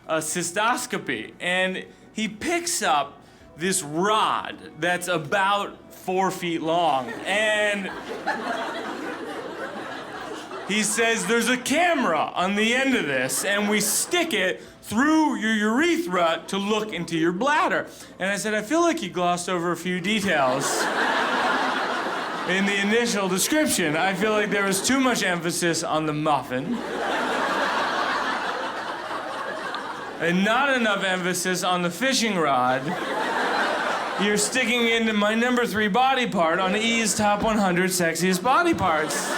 a cystoscopy? And he picks up this rod that's about 4 feet long, and he says, there's a camera on the end of this, and we stick it through your urethra to look into your bladder. And I said, I feel like you glossed over a few details in the initial description. I feel like there was too much emphasis on the muffin and not enough emphasis on the fishing rod you're sticking into my number 3 body part on E's Top 100 Sexiest Body Parts.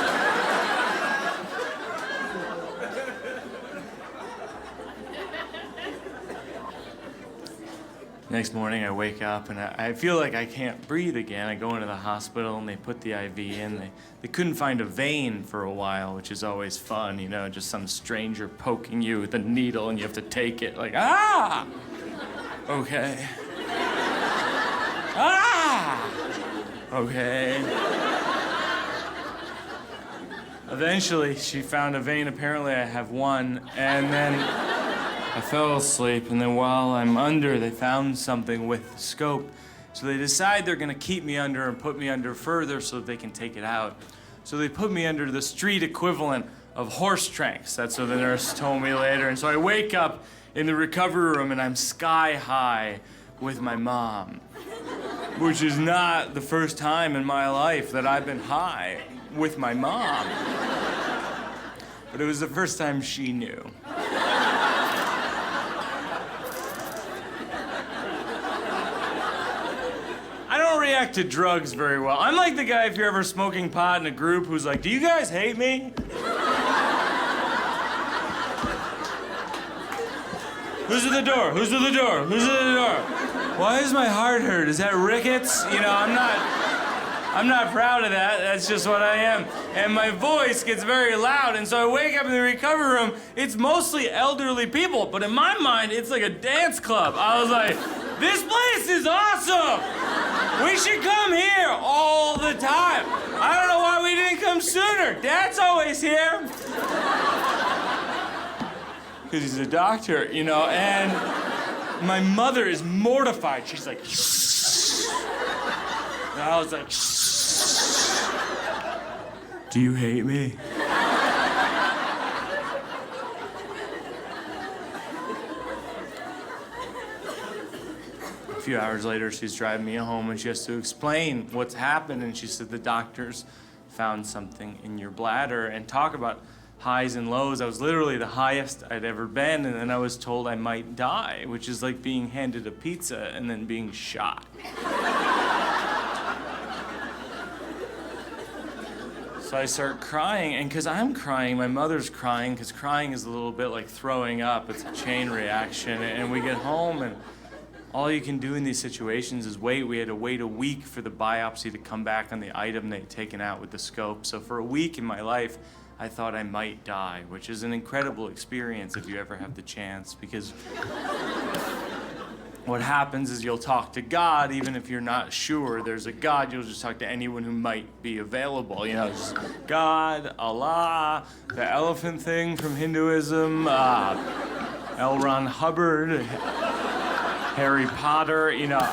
Next morning, I wake up and I feel like I can't breathe again. I go into the hospital and they put the IV in. They couldn't find a vein for a while, which is always fun, you know, just some stranger poking you with a needle and you have to take it like, okay. Okay. Eventually, she found a vein. Apparently, I have one. And then I fell asleep. And then while I'm under, they found something with the scope. So they decide they're going to keep me under and put me under further so that they can take it out. So they put me under the street equivalent of horse tranks. That's what the nurse told me later. And so I wake up in the recovery room and I'm sky high with my mom, which is not the first time in my life that I've been high with my mom. But it was the first time she knew. I don't react to drugs very well. I'm like the guy, if you're ever smoking pot in a group, who's like, do you guys hate me? Who's at the door? Who's at the door? Who's at the door? Why does my heart hurt? Is that rickets? You know, I'm not proud of that. That's just what I am. And my voice gets very loud, and so I wake up in the recovery room. It's mostly elderly people, but in my mind, it's like a dance club. I was like, this place is awesome. We should come here all the time. I don't know why we didn't come sooner. Dad's always here. Because he's a doctor, you know, and my mother is mortified. She's like, shh. And I was like, shh. Do you hate me? A few hours later, she's driving me home and she has to explain what's happened. And she said, the doctors found something in your bladder, and talk about highs and lows. I was literally the highest I'd ever been, and then I was told I might die, which is like being handed a pizza and then being shot. So I start crying, and because I'm crying, my mother's crying, because crying is a little bit like throwing up. It's a chain reaction, and we get home, and all you can do in these situations is wait. We had to wait a week for the biopsy to come back on the item they'd taken out with the scope. So for a week in my life, I thought I might die, which is an incredible experience if you ever have the chance, because what happens is you'll talk to God, even if you're not sure there's a God. You'll just talk to anyone who might be available. You know, just God, Allah, the elephant thing from Hinduism, L. Ron Hubbard, Harry Potter, you know.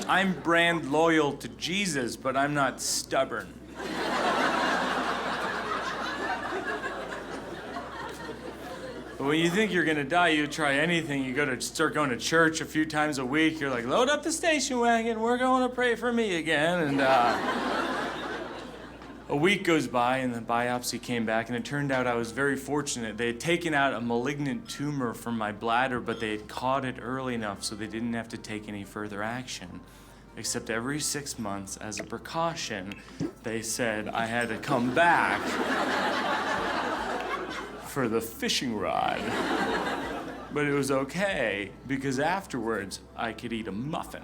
I'm brand loyal to Jesus, but I'm not stubborn. But when you think you're gonna die, you try anything. You start going to church a few times a week. You're like, load up the station wagon. We're going to pray for me again. And a week goes by, and the biopsy came back, and it turned out I was very fortunate. They had taken out a malignant tumor from my bladder, but they had caught it early enough so they didn't have to take any further action. Except every 6 months, as a precaution, they said I had to come back for the fishing rod. But it was okay, because afterwards, I could eat a muffin.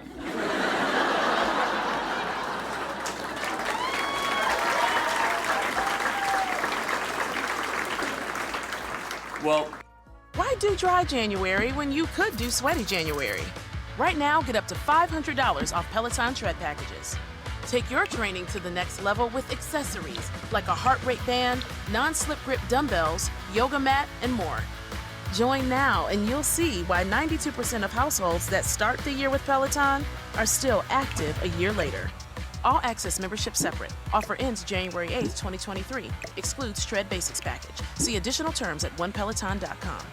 Well, why do dry January when you could do sweaty January? Right now, get up to $500 off Peloton tread packages. Take your training to the next level with accessories like a heart rate band, non-slip grip dumbbells, yoga mat, and more. Join now and you'll see why 92% of households that start the year with Peloton are still active a year later. All access membership separate. Offer ends January 8th, 2023. Excludes Tread Basics package. See additional terms at onepeloton.com.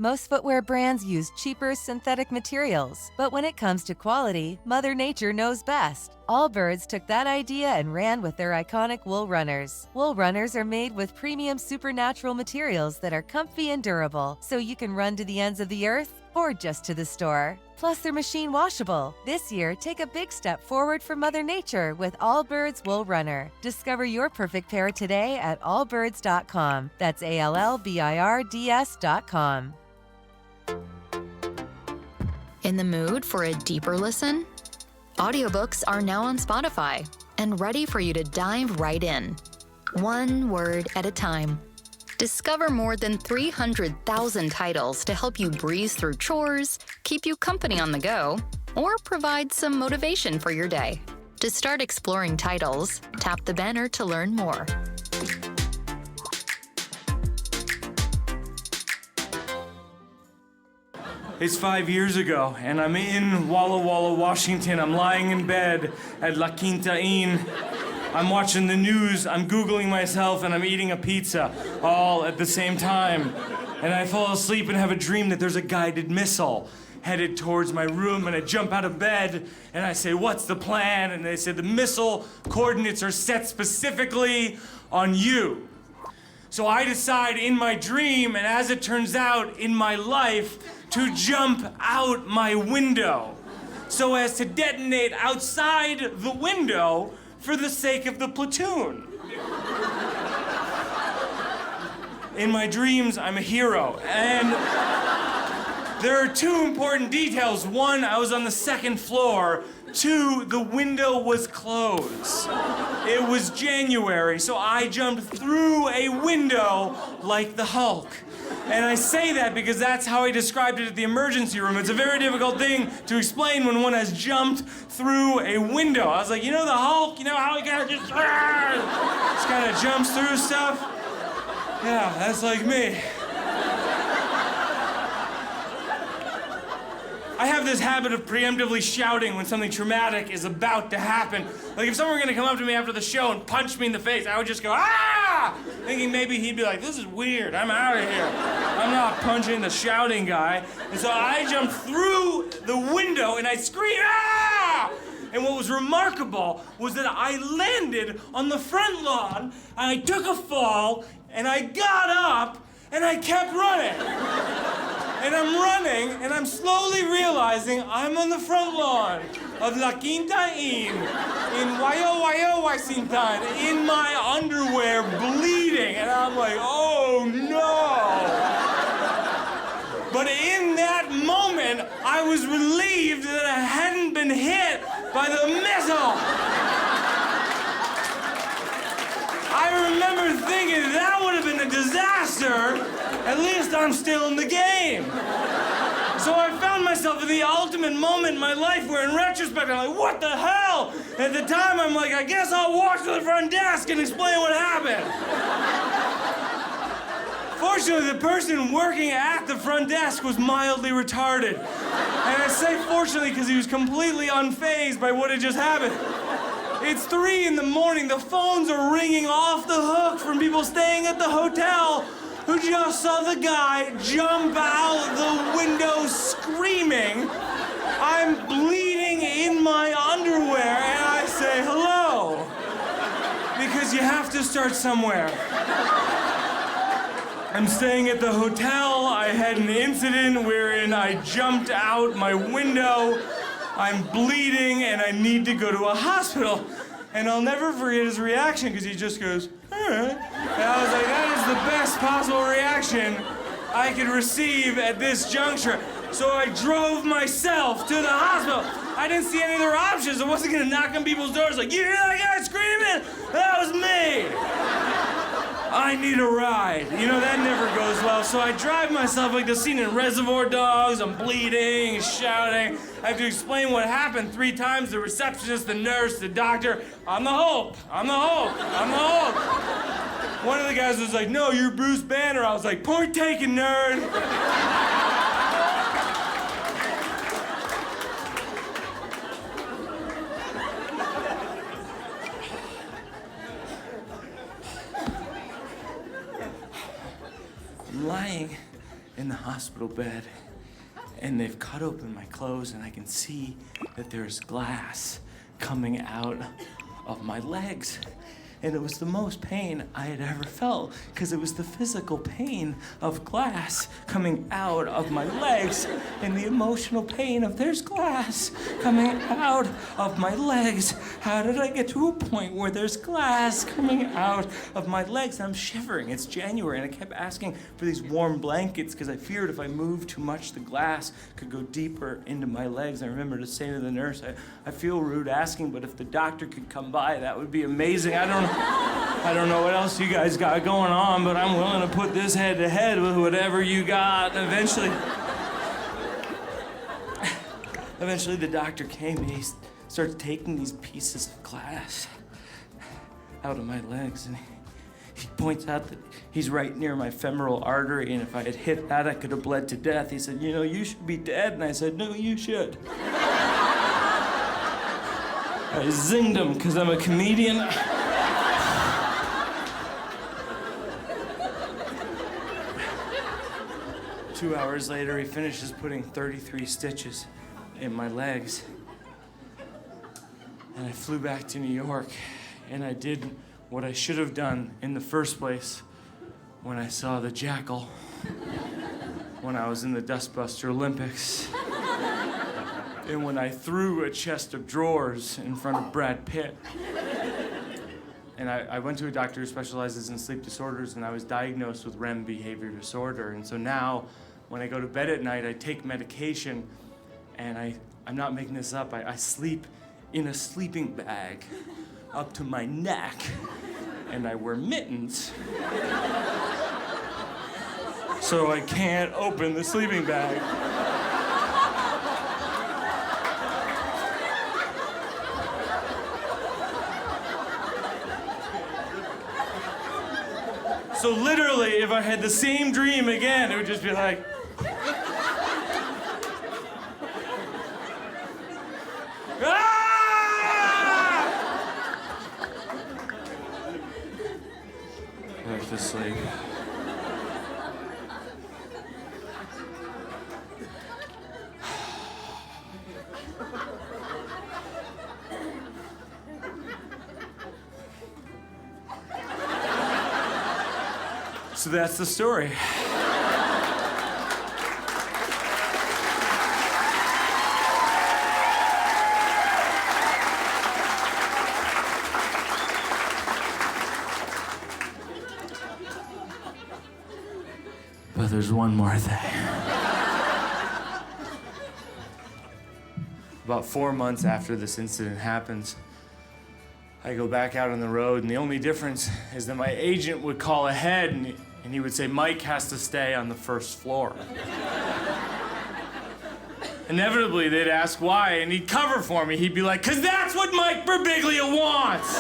Most footwear brands use cheaper synthetic materials, but when it comes to quality, Mother Nature knows best. Allbirds took that idea and ran with their iconic wool runners. Wool runners are made with premium supernatural materials that are comfy and durable, so you can run to the ends of the earth or just to the store. Plus, they're machine washable. This year, take a big step forward for Mother Nature with Allbirds Wool Runner. Discover your perfect pair today at allbirds.com. That's ALLBIRDS.com. In the mood for a deeper listen? Audiobooks are now on Spotify and ready for you to dive right in. One word at a time. Discover more than 300,000 titles to help you breeze through chores, keep you company on the go, or provide some motivation for your day. To start exploring titles, tap the banner to learn more. It's 5 years ago, and I'm in Walla Walla, Washington. I'm lying in bed at La Quinta Inn. I'm watching the news, I'm Googling myself, and I'm eating a pizza all at the same time. And I fall asleep and have a dream that there's a guided missile headed towards my room, and I jump out of bed, and I say, "What's the plan?" And they said, "The missile coordinates are set specifically on you." So I decide in my dream, and as it turns out, in my life, to jump out my window so as to detonate outside the window for the sake of the platoon. In my dreams, I'm a hero, and there are two important details. One, I was on the second floor. Two, the window was closed. It was January, so I jumped through a window like the Hulk. And I say that because that's how I described it at the emergency room. It's a very difficult thing to explain when one has jumped through a window. I was like, you know the Hulk? You know how he kind of just kind of jumps through stuff? Yeah, that's like me. I have this habit of preemptively shouting when something traumatic is about to happen. Like if someone were gonna come up to me after the show and punch me in the face, I would just go, "Ah!" Thinking maybe he'd be like, "This is weird, I'm out of here. I'm not punching the shouting guy." And so I jumped through the window and I screamed, "Ah!" And what was remarkable was that I landed on the front lawn, and I took a fall, and I got up, and I kept running. And I'm running, and I'm slowly realizing I'm on the front lawn of La Quinta Inn in Walla, Washington, in my underwear, bleeding. And I'm like, oh no. But in that moment, I was relieved that I hadn't been hit by the missile. I remember thinking that would have been a disaster. At least I'm still in the game. So I found myself in the ultimate moment in my life where, in retrospect, I'm like, what the hell? At the time, I'm like, I guess I'll walk to the front desk and explain what happened. Fortunately, the person working at the front desk was mildly retarded. And I say fortunately because he was completely unfazed by what had just happened. It's 3 in the morning. The phones are ringing off the hook from people staying at the hotel who just saw the guy jump out the window screaming. I'm bleeding in my underwear, and I say hello. Because you have to start somewhere. I'm staying at the hotel. I had an incident wherein I jumped out my window. I'm bleeding, and I need to go to a hospital. And I'll never forget his reaction, because he just goes, and I was like, that is the best possible reaction I could receive at this juncture. So I drove myself to the hospital. I didn't see any other options. I wasn't gonna knock on people's doors like, you hear that guy screaming? That was me. I need a ride. You know, that never goes well. So I drive myself like the scene in Reservoir Dogs. I'm bleeding, shouting. I have to explain what happened 3 times. The receptionist, the nurse, the doctor. I'm the Hulk. I'm the Hulk. I'm the Hulk. One of the guys was like, no, you're Bruce Banner. I was like, point taken, nerd. I'm lying in the hospital bed, and they've cut open my clothes, and I can see that there's glass coming out of my legs. And it was the most pain I had ever felt, because it was the physical pain of glass coming out of my legs and the emotional pain of there's glass coming out of my legs. How did I get to a point where there's glass coming out of my legs? And I'm shivering. It's January, and I kept asking for these warm blankets because I feared if I moved too much, the glass could go deeper into my legs. I remember to say to the nurse, I feel rude asking, but if the doctor could come by, that would be amazing. I don't know what else you guys got going on, but I'm willing to put this head to head with whatever you got. And eventually the doctor came and he started taking these pieces of glass out of my legs, and he points out that he's right near my femoral artery, and if I had hit that, I could have bled to death. He said, you know, you should be dead. And I said, no, you should. I zinged him because I'm a comedian. 2 hours later, he finishes putting 33 stitches in my legs. And I flew back to New York, and I did what I should have done in the first place when I saw the Jackal, when I was in the Dustbuster Olympics, and when I threw a chest of drawers in front of Brad Pitt. And I went to a doctor who specializes in sleep disorders, and I was diagnosed with REM behavior disorder. And so now, when I go to bed at night, I take medication, and I'm not making this up, I sleep in a sleeping bag up to my neck, and I wear mittens so I can't open the sleeping bag. So literally, if I had the same dream again, it would just be like, back to sleep. So that's the story. But there's one more thing. About 4 months after this incident happens, I go back out on the road, and the only difference is that my agent would call ahead, and he would say, Mike has to stay on the first floor. Inevitably, they'd ask why, and he'd cover for me. He'd be like, 'cause that's what Mike Birbiglia wants!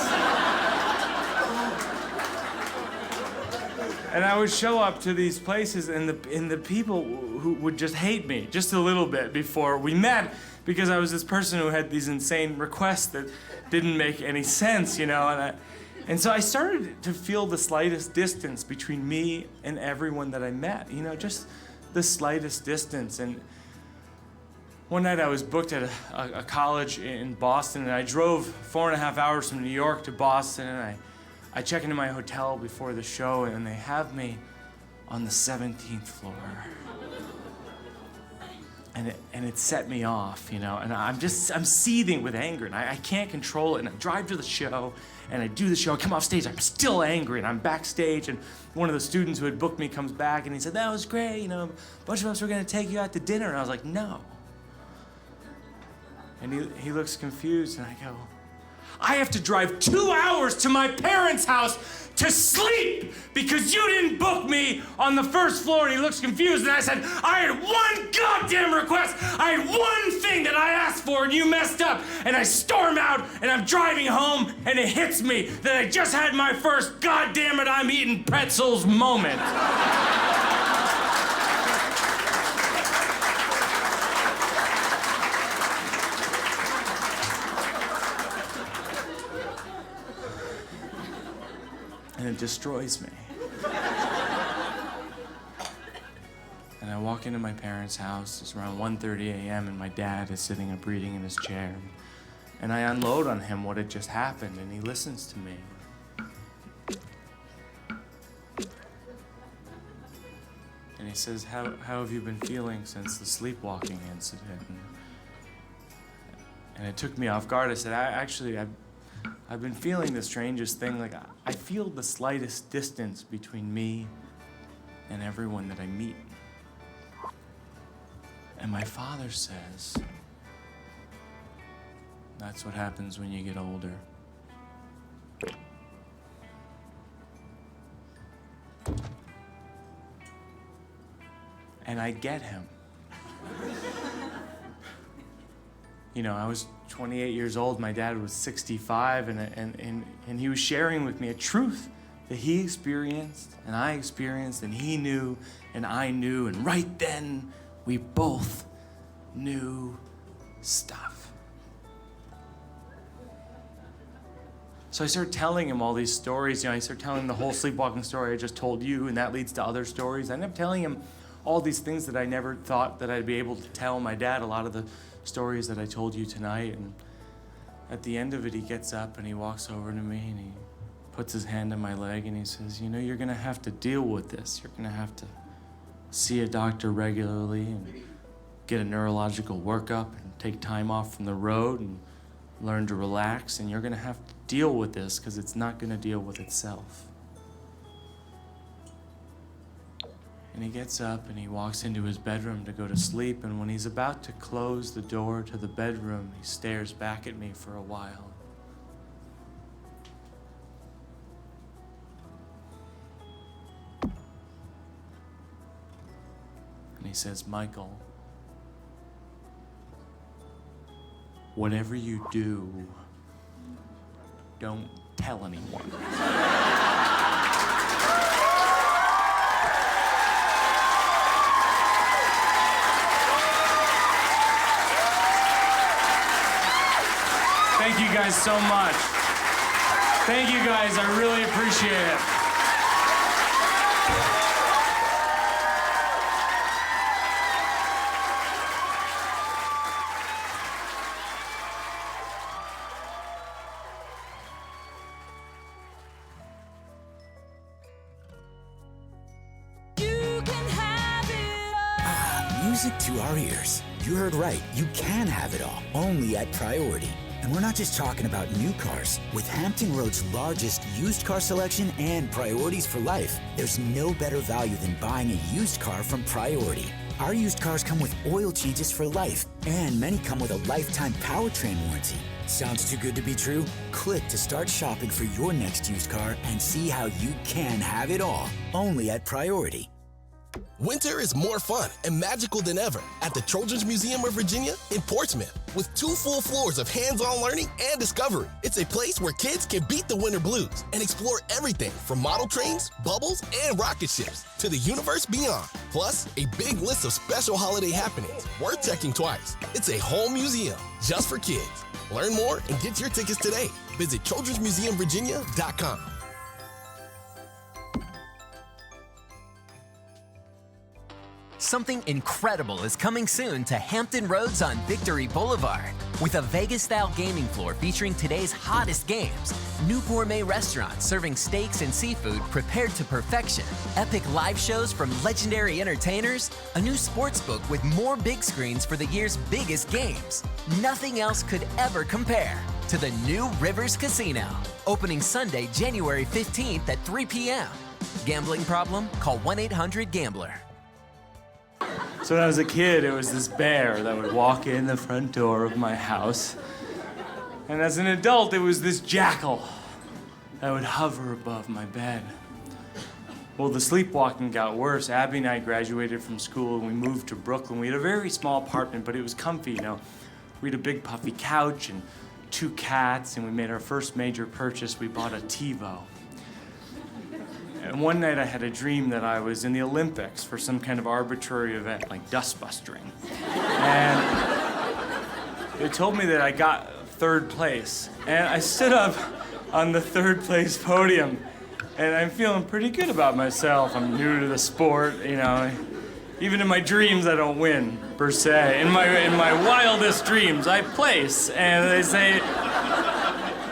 And I would show up to these places, and the people who would just hate me just a little bit before we met, because I was this person who had these insane requests that didn't make any sense, you know? And so I started to feel the slightest distance between me and everyone that I met, you know, just the slightest distance. And one night I was booked at a college in Boston, and I drove 4.5 hours from New York to Boston, and I check into my hotel before the show, and they have me on the 17th floor. And it set me off, you know, and I'm seething with anger, and I can't control it, and I drive to the show, and I do the show, I come off stage, I'm still angry, and I'm backstage, and one of the students who had booked me comes back, and he said, that was great, you know, a bunch of us were gonna take you out to dinner, and I was like, no. And he looks confused, and I go, I have to drive 2 hours to my parents' house to sleep because you didn't book me on the first floor. And he looks confused, and I said, I had one goddamn request. I had one thing that I asked for, and you messed up. And I storm out, and I'm driving home, and it hits me that I just had my first goddamn it, I'm eating pretzels moment. And it destroys me. And I walk into my parents' house. It's around 1:30 a.m. and my dad is sitting up reading in his chair. And I unload on him what had just happened, and he listens to me. And he says, how have you been feeling since the sleepwalking incident? And it took me off guard. I said, I've been feeling the strangest thing. Like, I feel the slightest distance between me and everyone that I meet. And my father says, that's what happens when you get older. And I get him. You know, I was 28 years old, my dad was 65, and he was sharing with me a truth that he experienced, and I experienced, and he knew, and I knew, and right then, we both knew stuff. So I started telling him all these stories. You know, I started telling him the whole sleepwalking story I just told you, and that leads to other stories. I ended up telling him all these things that I never thought that I'd be able to tell my dad, a lot of the stories that I told you tonight. And at the end of it, he gets up and he walks over to me and he puts his hand on my leg and he says, you know, you're gonna have to deal with this. You're gonna have to see a doctor regularly and get a neurological workup and take time off from the road and learn to relax, and you're gonna have to deal with this because it's not gonna deal with itself. And he gets up and he walks into his bedroom to go to sleep, and when he's about to close the door to the bedroom, he stares back at me for a while. And he says, Michael, whatever you do, don't tell anyone. Thank you guys so much. Thank you guys, I really appreciate it. Music to our ears. You heard right. You can have it all, only at Priority. And we're not just talking about new cars. With Hampton Roads' largest used car selection and priorities for life, there's no better value than buying a used car from Priority. Our used cars come with oil changes for life, and many come with a lifetime powertrain warranty. Sounds too good to be true? Click to start shopping for your next used car and see how you can have it all, only at Priority. Winter is more fun and magical than ever at the Children's Museum of Virginia in Portsmouth. With 2 full floors of hands-on learning and discovery, it's a place where kids can beat the winter blues and explore everything from model trains, bubbles, and rocket ships to the universe beyond. Plus, a big list of special holiday happenings worth checking twice. It's a whole museum just for kids. Learn more and get your tickets today. Visit childrensmuseumvirginia.com. Something incredible is coming soon to Hampton Roads on Victory Boulevard. With a Vegas-style gaming floor featuring today's hottest games, new gourmet restaurants serving steaks and seafood prepared to perfection, epic live shows from legendary entertainers, a new sports book with more big screens for the year's biggest games. Nothing else could ever compare to the new Rivers Casino, opening Sunday, January 15th at 3 p.m. Gambling problem? Call 1-800-GAMBLER. So when I was a kid, it was this bear that would walk in the front door of my house. And as an adult, it was this jackal that would hover above my bed. Well, the sleepwalking got worse. Abby and I graduated from school and we moved to Brooklyn. We had a very small apartment, but it was comfy, you know. We had a big puffy couch and 2 cats, and we made our first major purchase. We bought a TiVo. And one night I had a dream that I was in the Olympics for some kind of arbitrary event, like dustbustering. And they told me that I got 3rd place. And I stood up on the 3rd place podium, and I'm feeling pretty good about myself. I'm new to the sport, you know. Even in my dreams, I don't win, per se. In my wildest dreams, I place. And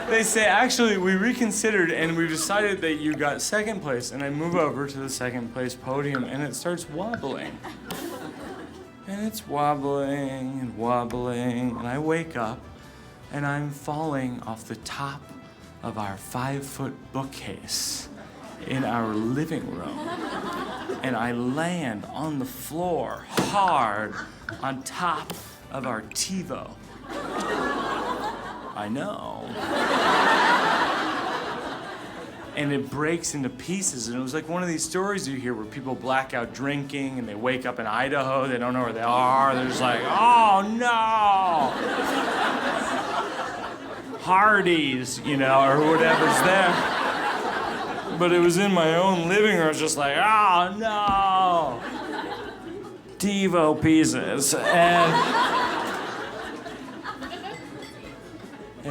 they say, actually, we reconsidered and we decided that you got 2nd place. And I move over to the 2nd place podium and it starts wobbling. And it's wobbling and wobbling. And I wake up and I'm falling off the top of our 5-foot bookcase in our living room. And I land on the floor hard on top of our TiVo. I know. and it breaks into pieces. And it was like one of these stories you hear where people black out drinking and they wake up in Idaho, they don't know where they are, they're just like, oh no! Hardee's, you know, or whatever's there. But it was in my own living room, just like, oh no! TiVo pieces. And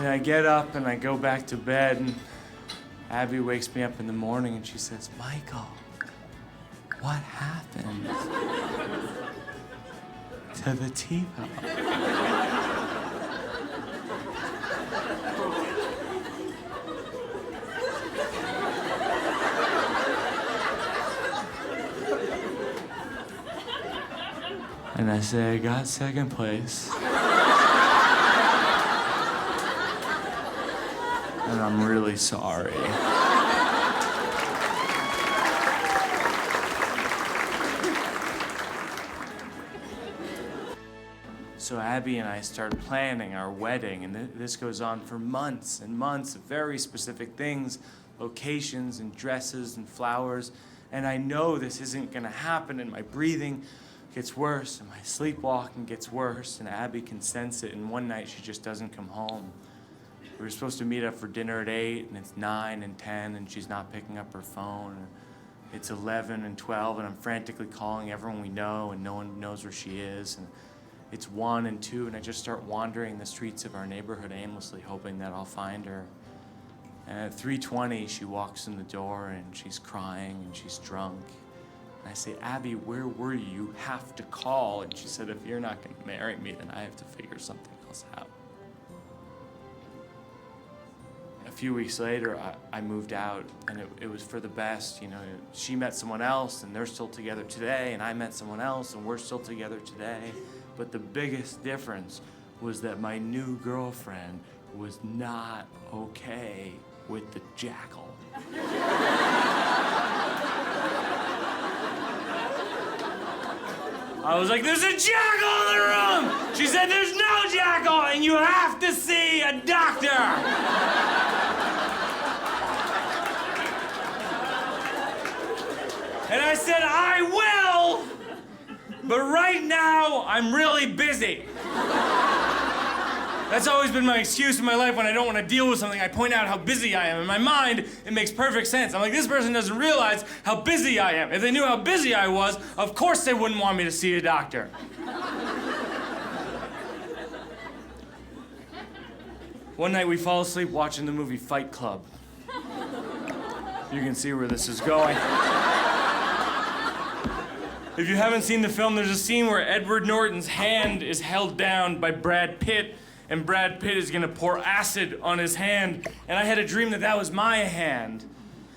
I get up and I go back to bed, and Abby wakes me up in the morning and she says, Michael, what happened to the TiVo? And I say, I got second place. And I'm really sorry. So Abby and I started planning our wedding, and this goes on for months and months of very specific things, locations and dresses and flowers. And I know this isn't gonna happen, and my breathing gets worse, and my sleepwalking gets worse, and Abby can sense it, and one night she just doesn't come home. We were supposed to meet up for dinner at 8, and it's 9 and 10, and she's not picking up her phone. It's 11 and 12, and I'm frantically calling everyone we know, and no one knows where she is. And it's 1 and 2, and I just start wandering the streets of our neighborhood aimlessly, hoping that I'll find her. And at 3:20, she walks in the door, and she's crying, and she's drunk. And I say, Abby, where were you? You have to call. And she said, if you're not gonna marry me, then I have to figure something else out. A few weeks later, I moved out, and it was for the best. You know, she met someone else, and they're still together today, and I met someone else, and we're still together today. But the biggest difference was that my new girlfriend was not okay with the jackal. I was like, there's a jackal in the room! She said, there's no jackal, and you have to see a doctor! And I said, I will, but right now, I'm really busy. That's always been my excuse in my life when I don't want to deal with something. I point out how busy I am. In my mind, it makes perfect sense. I'm like, this person doesn't realize how busy I am. If they knew how busy I was, of course they wouldn't want me to see a doctor. One night we fall asleep watching the movie Fight Club. You can see where this is going. If you haven't seen the film, there's a scene where Edward Norton's hand is held down by Brad Pitt, and Brad Pitt is gonna pour acid on his hand, and I had a dream that that was my hand.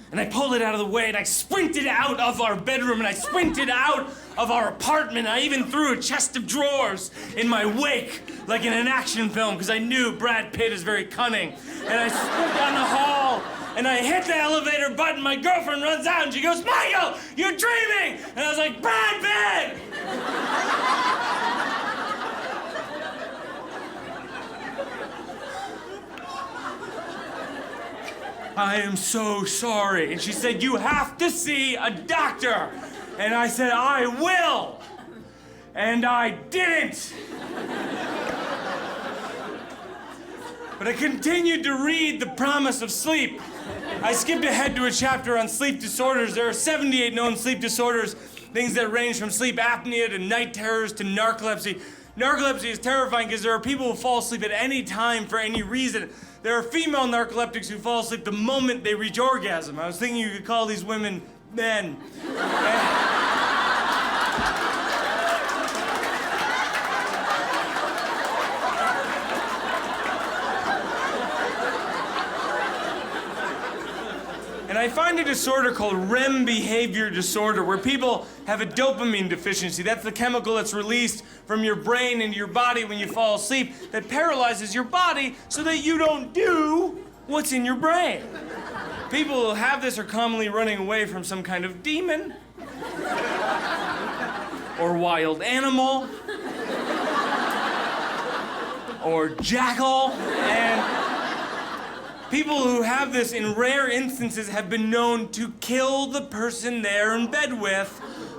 And I pulled it out of the way, and I sprinted out of our bedroom, and I sprinted out of our apartment. I even threw a chest of drawers in my wake, like in an action film, because I knew Brad Pitt is very cunning. And I sprinted down the hall, and I hit the elevator button. My girlfriend runs out, and she goes, Michael, you're dreaming! And I was like, Brad Pitt! I am so sorry. And she said, you have to see a doctor. And I said, I will. And I didn't. But I continued to read The Promise of Sleep. I skipped ahead to a chapter on sleep disorders. There are 78 known sleep disorders, things that range from sleep apnea to night terrors to narcolepsy. Narcolepsy is terrifying because there are people who fall asleep at any time for any reason. There are female narcoleptics who fall asleep the moment they reach orgasm. I was thinking you could call these women men. And I find a disorder called REM behavior disorder, where people have a dopamine deficiency. That's the chemical that's released from your brain into your body when you fall asleep that paralyzes your body so that you don't do what's in your brain. People who have this are commonly running away from some kind of demon or wild animal or jackal, People who have this in rare instances have been known to kill the person they're in bed with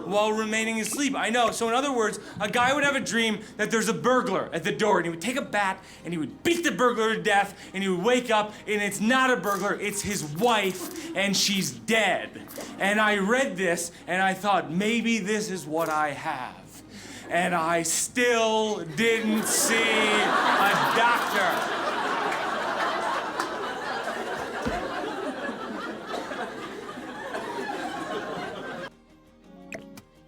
while remaining asleep. I know. So in other words, a guy would have a dream that there's a burglar at the door, and he would take a bat and he would beat the burglar to death, and he would wake up and it's not a burglar, it's his wife, and she's dead. And I read this and I thought, maybe this is what I have. And I still didn't see a doctor.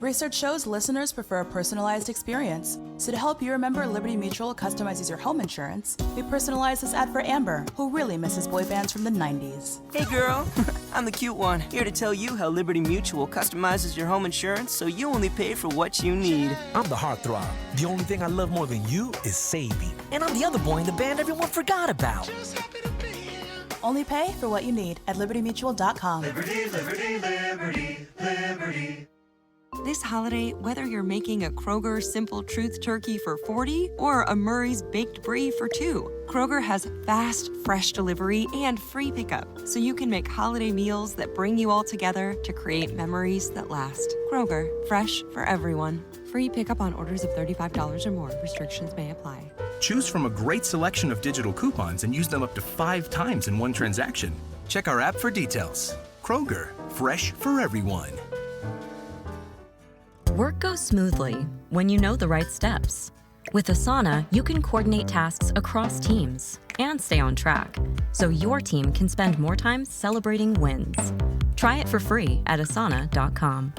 Research shows listeners prefer a personalized experience. So to help you remember, Liberty Mutual customizes your home insurance. We personalized this ad for Amber, who really misses boy bands from the 90s. Hey girl, I'm the cute one, here to tell you how Liberty Mutual customizes your home insurance so you only pay for what you need. I'm the heartthrob. The only thing I love more than you is Savy. And I'm the other boy in the band everyone forgot about. Only pay for what you need at libertymutual.com. Liberty, liberty, liberty, liberty. This holiday, whether you're making a Kroger Simple Truth turkey for 40 or a Murray's Baked Brie for 2, Kroger has fast, fresh delivery and free pickup, so you can make holiday meals that bring you all together to create memories that last. Kroger, fresh for everyone. Free pickup on orders of $35 or more. Restrictions may apply. Choose from a great selection of digital coupons and use them up to 5 times in one transaction. Check our app for details. Kroger, fresh for everyone. Work goes smoothly when you know the right steps. With Asana, you can coordinate tasks across teams and stay on track, so your team can spend more time celebrating wins. Try it for free at asana.com.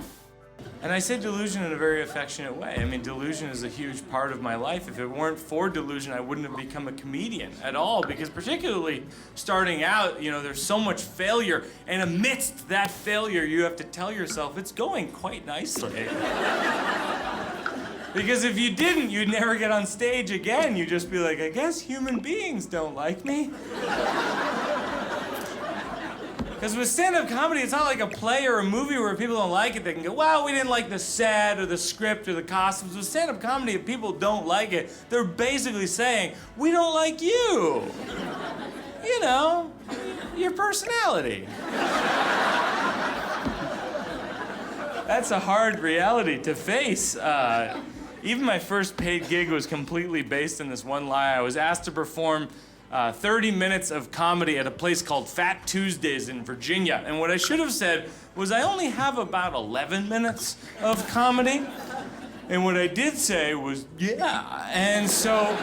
And I say delusion in a very affectionate way. I mean, delusion is a huge part of my life. If it weren't for delusion, I wouldn't have become a comedian at all, because particularly starting out, you know, there's so much failure, and amidst that failure, you have to tell yourself it's going quite nicely. Because if you didn't, you'd never get on stage again. You'd just be like, I guess human beings don't like me. Because with stand-up comedy, it's not like a play or a movie where people don't like it. They can go, well, we didn't like the set or the script or the costumes. With stand-up comedy, if people don't like it, they're basically saying, we don't like you. You know, your personality. That's a hard reality to face. Even my first paid gig was completely based on this one lie. I was asked to perform 30 minutes of comedy at a place called Fat Tuesdays in Virginia. And what I should have said was I only have about 11 minutes of comedy. And what I did say was, yeah. And so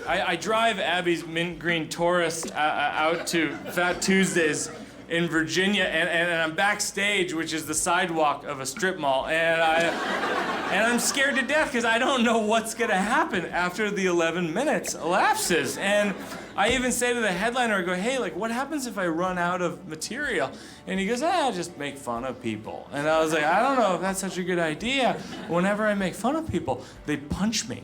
I drive Abby's mint green Taurus out to Fat Tuesdays in Virginia, and I'm backstage, which is the sidewalk of a strip mall, and I'm scared to death because I don't know what's gonna happen after the 11 minutes elapses. And I even say to the headliner, I go, hey, like, what happens if I run out of material? And he goes, just make fun of people. And I was like, I don't know if that's such a good idea. Whenever I make fun of people, they punch me.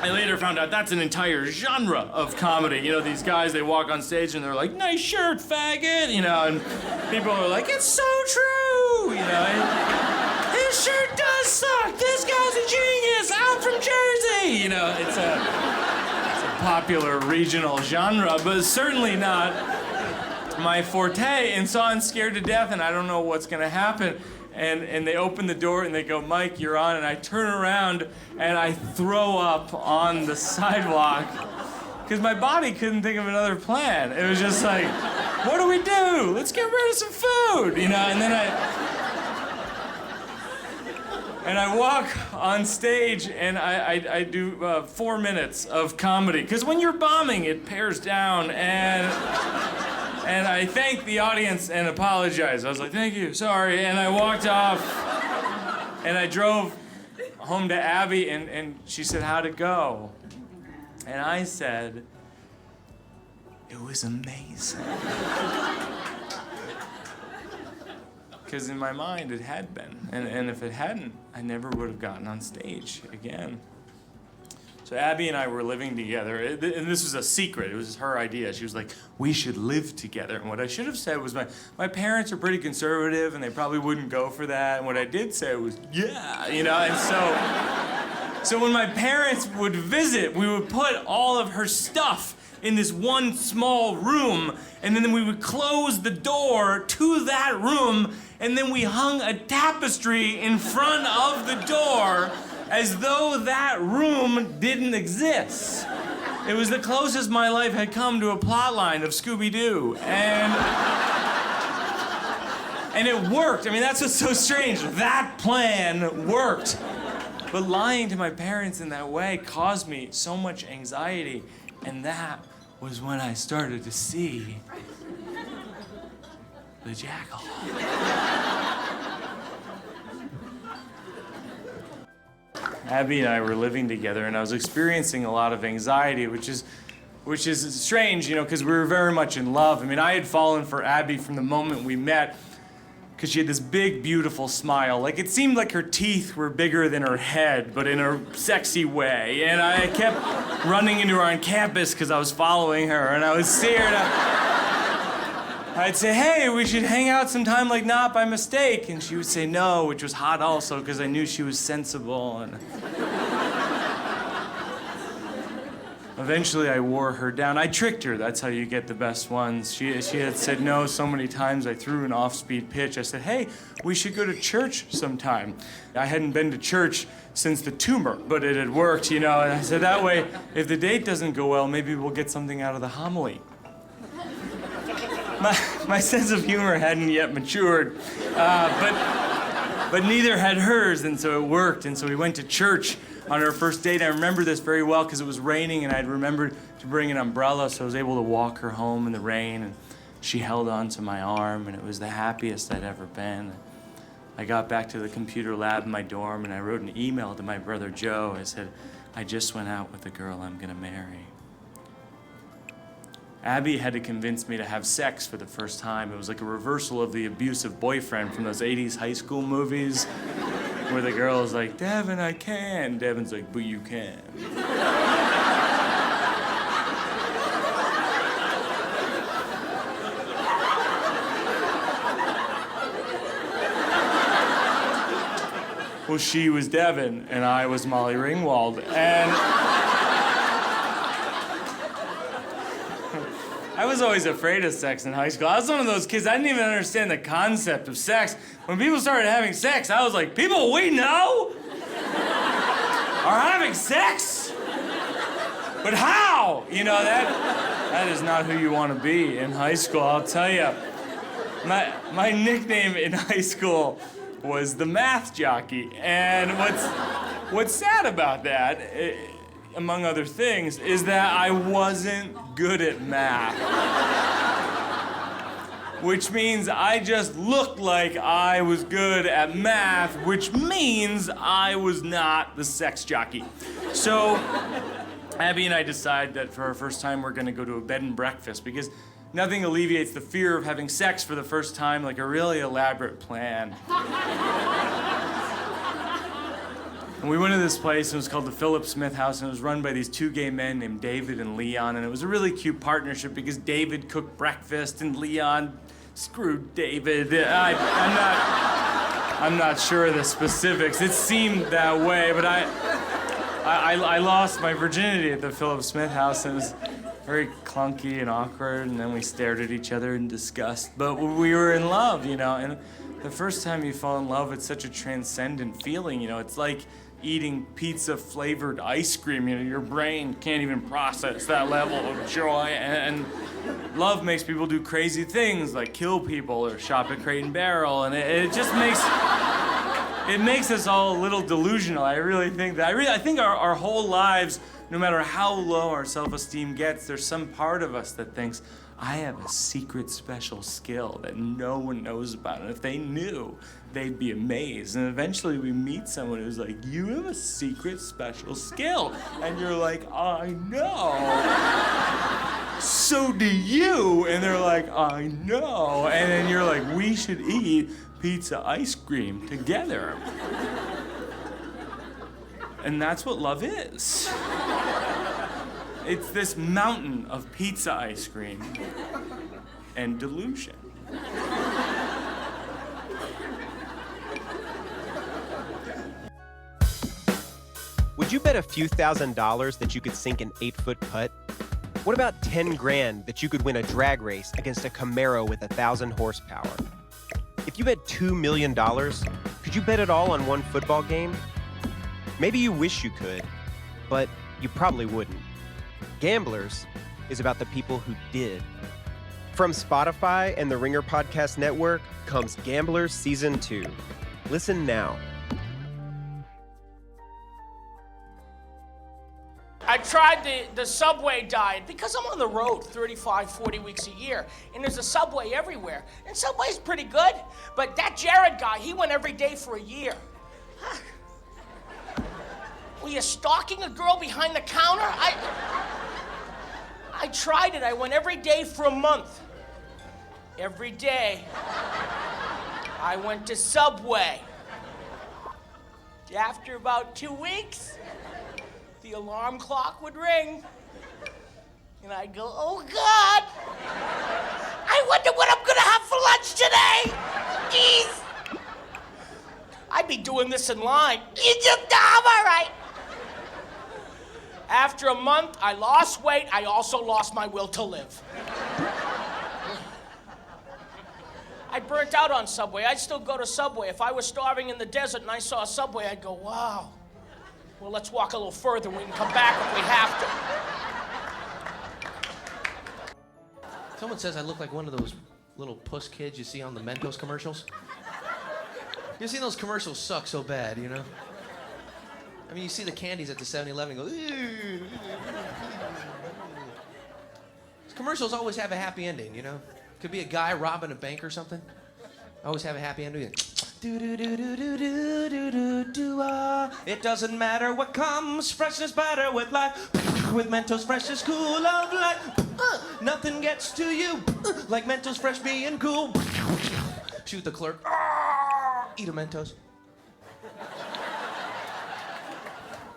I later found out that's an entire genre of comedy. You know, these guys, they walk on stage and they're like, nice shirt, faggot, you know, and people are like, it's so true, you know. His shirt does suck. This guy's a genius. I'm from Jersey. You know, it's a popular regional genre, but it's certainly not my forte. And so I'm scared to death, and I don't know what's gonna happen. And they open the door and they go, Mike, you're on. And I turn around and I throw up on the sidewalk because my body couldn't think of another plan. It was just like, what do we do? Let's get rid of some food, you know. And then I walk on stage and I do 4 minutes of comedy, because when you're bombing, it pares down, and I thanked the audience and apologized. I was like, thank you, sorry, and I walked off, and I drove home to Abby, and she said, how'd it go? And I said, it was amazing. Because in my mind, it had been. And if it hadn't, I never would have gotten on stage again. So Abby and I were living together, and this was a secret. It was her idea. She was like, we should live together. And what I should have said was, my parents are pretty conservative, and they probably wouldn't go for that. And what I did say was, yeah, you know. And so when my parents would visit, we would put all of her stuff in this one small room, and then we would close the door to that room, and then we hung a tapestry in front of the door as though that room didn't exist. It was the closest my life had come to a plotline of Scooby-Doo, and it worked. I mean, that's what's so strange. That plan worked. But lying to my parents in that way caused me so much anxiety, and that was when I started to see the jackal. Abby and I were living together, and I was experiencing a lot of anxiety, which is strange, you know, because we were very much in love. I mean, I had fallen for Abby from the moment we met, because she had this big, beautiful smile. Like, it seemed like her teeth were bigger than her head, but in a sexy way. And I kept running into her on campus because I was following her, and I would see her, and I'd say, hey, we should hang out sometime, like, not by mistake. And she would say no, which was hot also, because I knew she was sensible. And eventually, I wore her down. I tricked her. That's how you get the best ones. She had said no so many times, I threw an off-speed pitch. I said, hey, we should go to church sometime. I hadn't been to church since the tumor, but it had worked, you know. And I said, that way, if the date doesn't go well, maybe we'll get something out of the homily. My sense of humor hadn't yet matured, but neither had hers, and so it worked. And so we went to church on our first date. I remember this very well because it was raining, and I'd remembered to bring an umbrella, so I was able to walk her home in the rain, and she held onto my arm, and it was the happiest I'd ever been. I got back to the computer lab in my dorm, and I wrote an email to my brother Joe. I said, I just went out with the girl I'm gonna marry. Abby had to convince me to have sex for the first time. It was like a reversal of the abusive boyfriend from those 80s high school movies where the girl is like, Devin, I can. Devin's like, but you can. Well, she was Devin, and I was Molly Ringwald, and I was always afraid of sex in high school. I was one of those kids, I didn't even understand the concept of sex. When people started having sex, I was like, people we know are having sex? But how? You know, that is not who you want to be in high school, I'll tell you. My nickname in high school was the math jockey. And what's sad about that, among other things, is that I wasn't good at math. Which means I just looked like I was good at math, which means I was not the sex jockey. So Abby and I decided that for our first time we're gonna go to a bed and breakfast because nothing alleviates the fear of having sex for the first time like a really elaborate plan. And we went to this place, and it was called the Philip Smith House, and it was run by these two gay men named David and Leon, and it was a really cute partnership because David cooked breakfast and Leon screwed David. I'm not sure of the specifics. It seemed that way, but I lost my virginity at the Philip Smith House, and it was very clunky and awkward, and then we stared at each other in disgust, but we were in love, you know, and the first time you fall in love, it's such a transcendent feeling, you know, it's like eating pizza-flavored ice cream, you know, your brain can't even process that level of joy, and love makes people do crazy things like kill people or shop at Crate and Barrel, and it just makes us all a little delusional. I really think that. I think our whole lives, no matter how low our self-esteem gets, there's some part of us that thinks, I have a secret special skill that no one knows about, and if they knew, they'd be amazed. And eventually we meet someone who's like, you have a secret special skill. And you're like, I know. So do you. And they're like, I know. And then you're like, we should eat pizza ice cream together. And that's what love is. It's this mountain of pizza ice cream and delusion. Would you bet a few $1,000s that you could sink an 8-foot putt? What about 10 grand that you could win a drag race against a Camaro with 1,000 horsepower? If you bet $2 million, could you bet it all on one football game? Maybe you wish you could, but you probably wouldn't. Gamblers is about the people who did. From Spotify and the Ringer Podcast Network comes Gamblers Season 2. Listen now. I tried the Subway diet because I'm on the road 35, 40 weeks a year, and there's a Subway everywhere. And Subway's pretty good, but that Jared guy, he went every day for a year. Were you stalking a girl behind the counter? I tried it. I went every day for a month. Every day, I went to Subway. After about 2 weeks, the alarm clock would ring, and I'd go, oh God, I wonder what I'm gonna have for lunch today. Jeez. I'd be doing this in line. You just all right. After a month, I lost weight. I also lost my will to live. I burnt out on Subway. I'd still go to Subway. If I was starving in the desert and I saw a Subway, I'd go, wow. Well, let's walk a little further. We can come back if we have to. Someone says I look like one of those little puss kids you see on the Mentos commercials. You see those commercials suck so bad, you know? I mean, you see the candies at the 7-Eleven and go, ew. Commercials always have a happy ending, you know? Could be a guy robbing a bank or something. Always have a happy ending. It doesn't matter what comes, freshness better with life. With Mentos Fresh is cool of life. Nothing gets to you like Mentos Fresh being cool. Shoot the clerk. Eat a Mentos.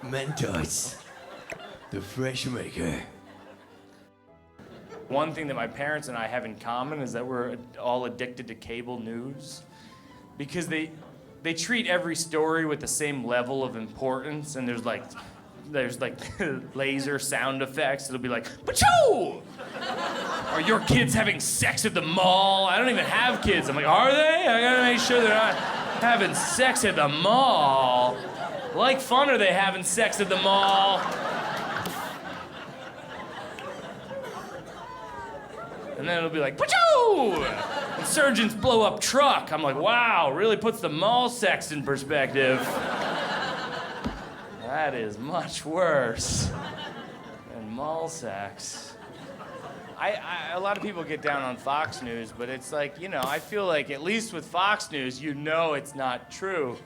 Mentos, the fresh maker. One thing that my parents and I have in common is that we're all addicted to cable news because they treat every story with the same level of importance, and there's like laser sound effects. It'll be like, Pachoo! Or your kid's having sex at the mall. I don't even have kids. I'm like, are they? I gotta make sure they're not having sex at the mall. Like fun are they having sex at the mall? And then it'll be like, Pachoo! Insurgents blow up truck. I'm like, wow, really puts the mall sex in perspective. That is much worse than mall sex. A lot of people get down on Fox News, but it's like, you know, I feel like at least with Fox News, you know it's not true.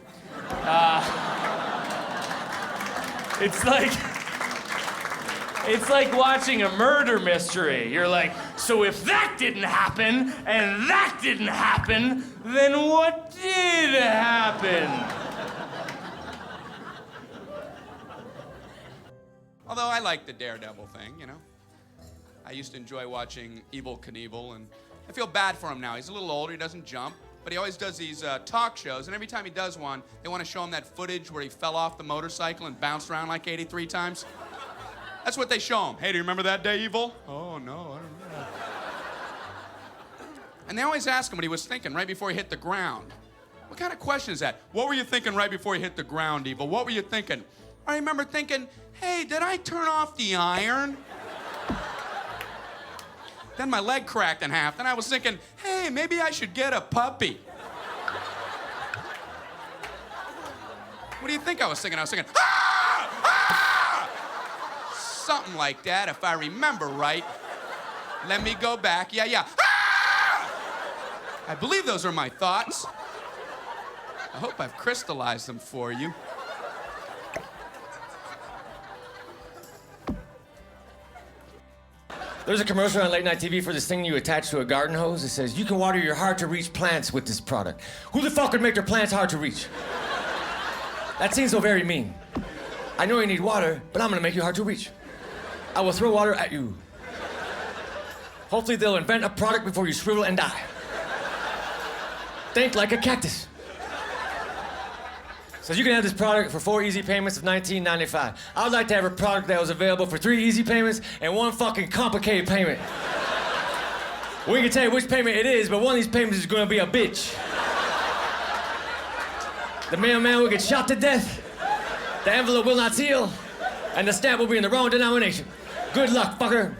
It's like watching a murder mystery. You're like, so if that didn't happen and that didn't happen, then what did happen? Although I like the Daredevil thing, you know. I used to enjoy watching Evel Knievel, and I feel bad for him now. He's a little older, he doesn't jump, but he always does these talk shows, and every time he does one, they want to show him that footage where he fell off the motorcycle and bounced around like 83 times. That's what they show him. Hey, do you remember that day, Evel? Oh, no, I don't remember. And they always ask him what he was thinking right before he hit the ground. What kind of question is that? What were you thinking right before you hit the ground, Evel? What were you thinking? I remember thinking, hey, did I turn off the iron? Then my leg cracked in half. Then I was thinking, hey, maybe I should get a puppy. What do you think I was thinking? I was thinking, ah! Ah! Something like that, if I remember right. Let me go back. Yeah. Ah! I believe those are my thoughts. I hope I've crystallized them for you. There's a commercial on late night TV for this thing you attach to a garden hose. It says, you can water your hard-to-reach plants with this product. Who the fuck would make their plants hard to reach? That seems so very mean. I know you need water, but I'm gonna make you hard to reach. I will throw water at you. Hopefully they'll invent a product before you shrivel and die. Think like a cactus. Says you can have this product for 4 easy payments of $19.95. I would like to have a product that was available for 3 easy payments and 1 fucking complicated payment. We can tell you which payment it is, but one of these payments is gonna be a bitch. The mailman will get shot to death, the envelope will not seal, and the stamp will be in the wrong denomination. Good luck, fucker.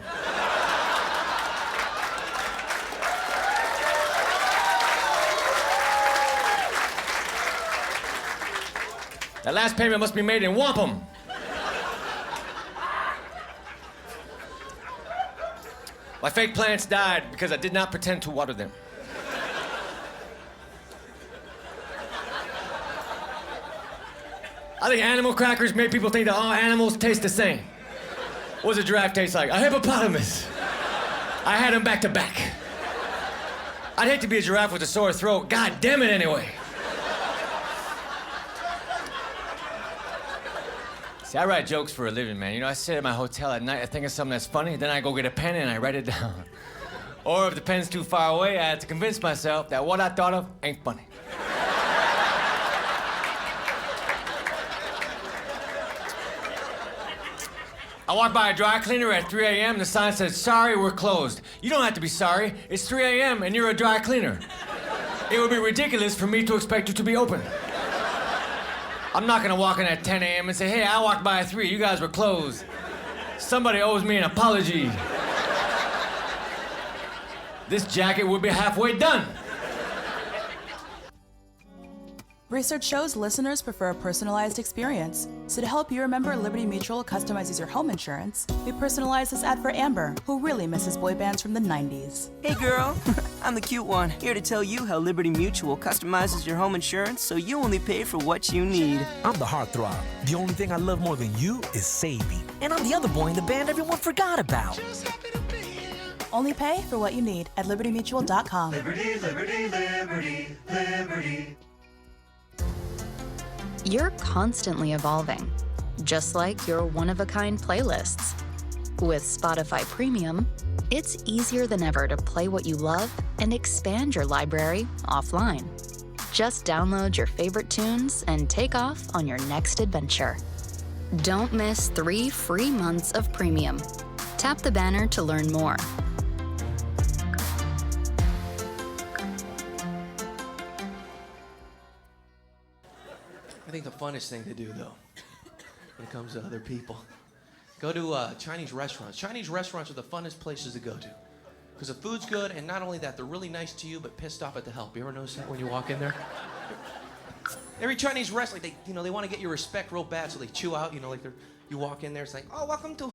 That last payment must be made in wampum. My fake plants died because I did not pretend to water them. I think animal crackers made people think that all animals taste the same. What does a giraffe taste like? A hippopotamus. I had them back to back. I'd hate to be a giraffe with a sore throat. God damn it anyway. See, I write jokes for a living, man. You know, I sit at my hotel at night, I think of something that's funny, then I go get a pen and I write it down. Or if the pen's too far away, I have to convince myself that what I thought of ain't funny. I walked by a dry cleaner at 3 a.m. The sign said, "Sorry, we're closed." You don't have to be sorry. It's 3 a.m. and you're a dry cleaner. It would be ridiculous for me to expect you to be open. I'm not gonna walk in at 10 a.m. and say, "Hey, I walked by at 3, you guys were closed. Somebody owes me an apology." This jacket would be halfway done. Research shows listeners prefer a personalized experience. So to help you remember, Liberty Mutual customizes your home insurance. We personalized this ad for Amber, who really misses boy bands from the 90s. Hey girl, I'm the cute one, here to tell you how Liberty Mutual customizes your home insurance so you only pay for what you need. I'm the heartthrob. The only thing I love more than you is Sadie. And I'm the other boy in the band everyone forgot about. Only pay for what you need at libertymutual.com. Liberty, liberty, liberty, liberty. You're constantly evolving, just like your one-of-a-kind playlists. With Spotify Premium, it's easier than ever to play what you love and expand your library offline. Just download your favorite tunes and take off on your next adventure. Don't miss 3 free months of Premium. Tap the banner to learn more. I think the funnest thing to do, though, when it comes to other people, go to Chinese restaurants. Chinese restaurants are the funnest places to go to because the food's good, and not only that, they're really nice to you, but pissed off at the help. You ever notice that when you walk in there? Every Chinese restaurant, they want to get your respect real bad, so they chew out. You walk in there, it's like, "Oh, welcome to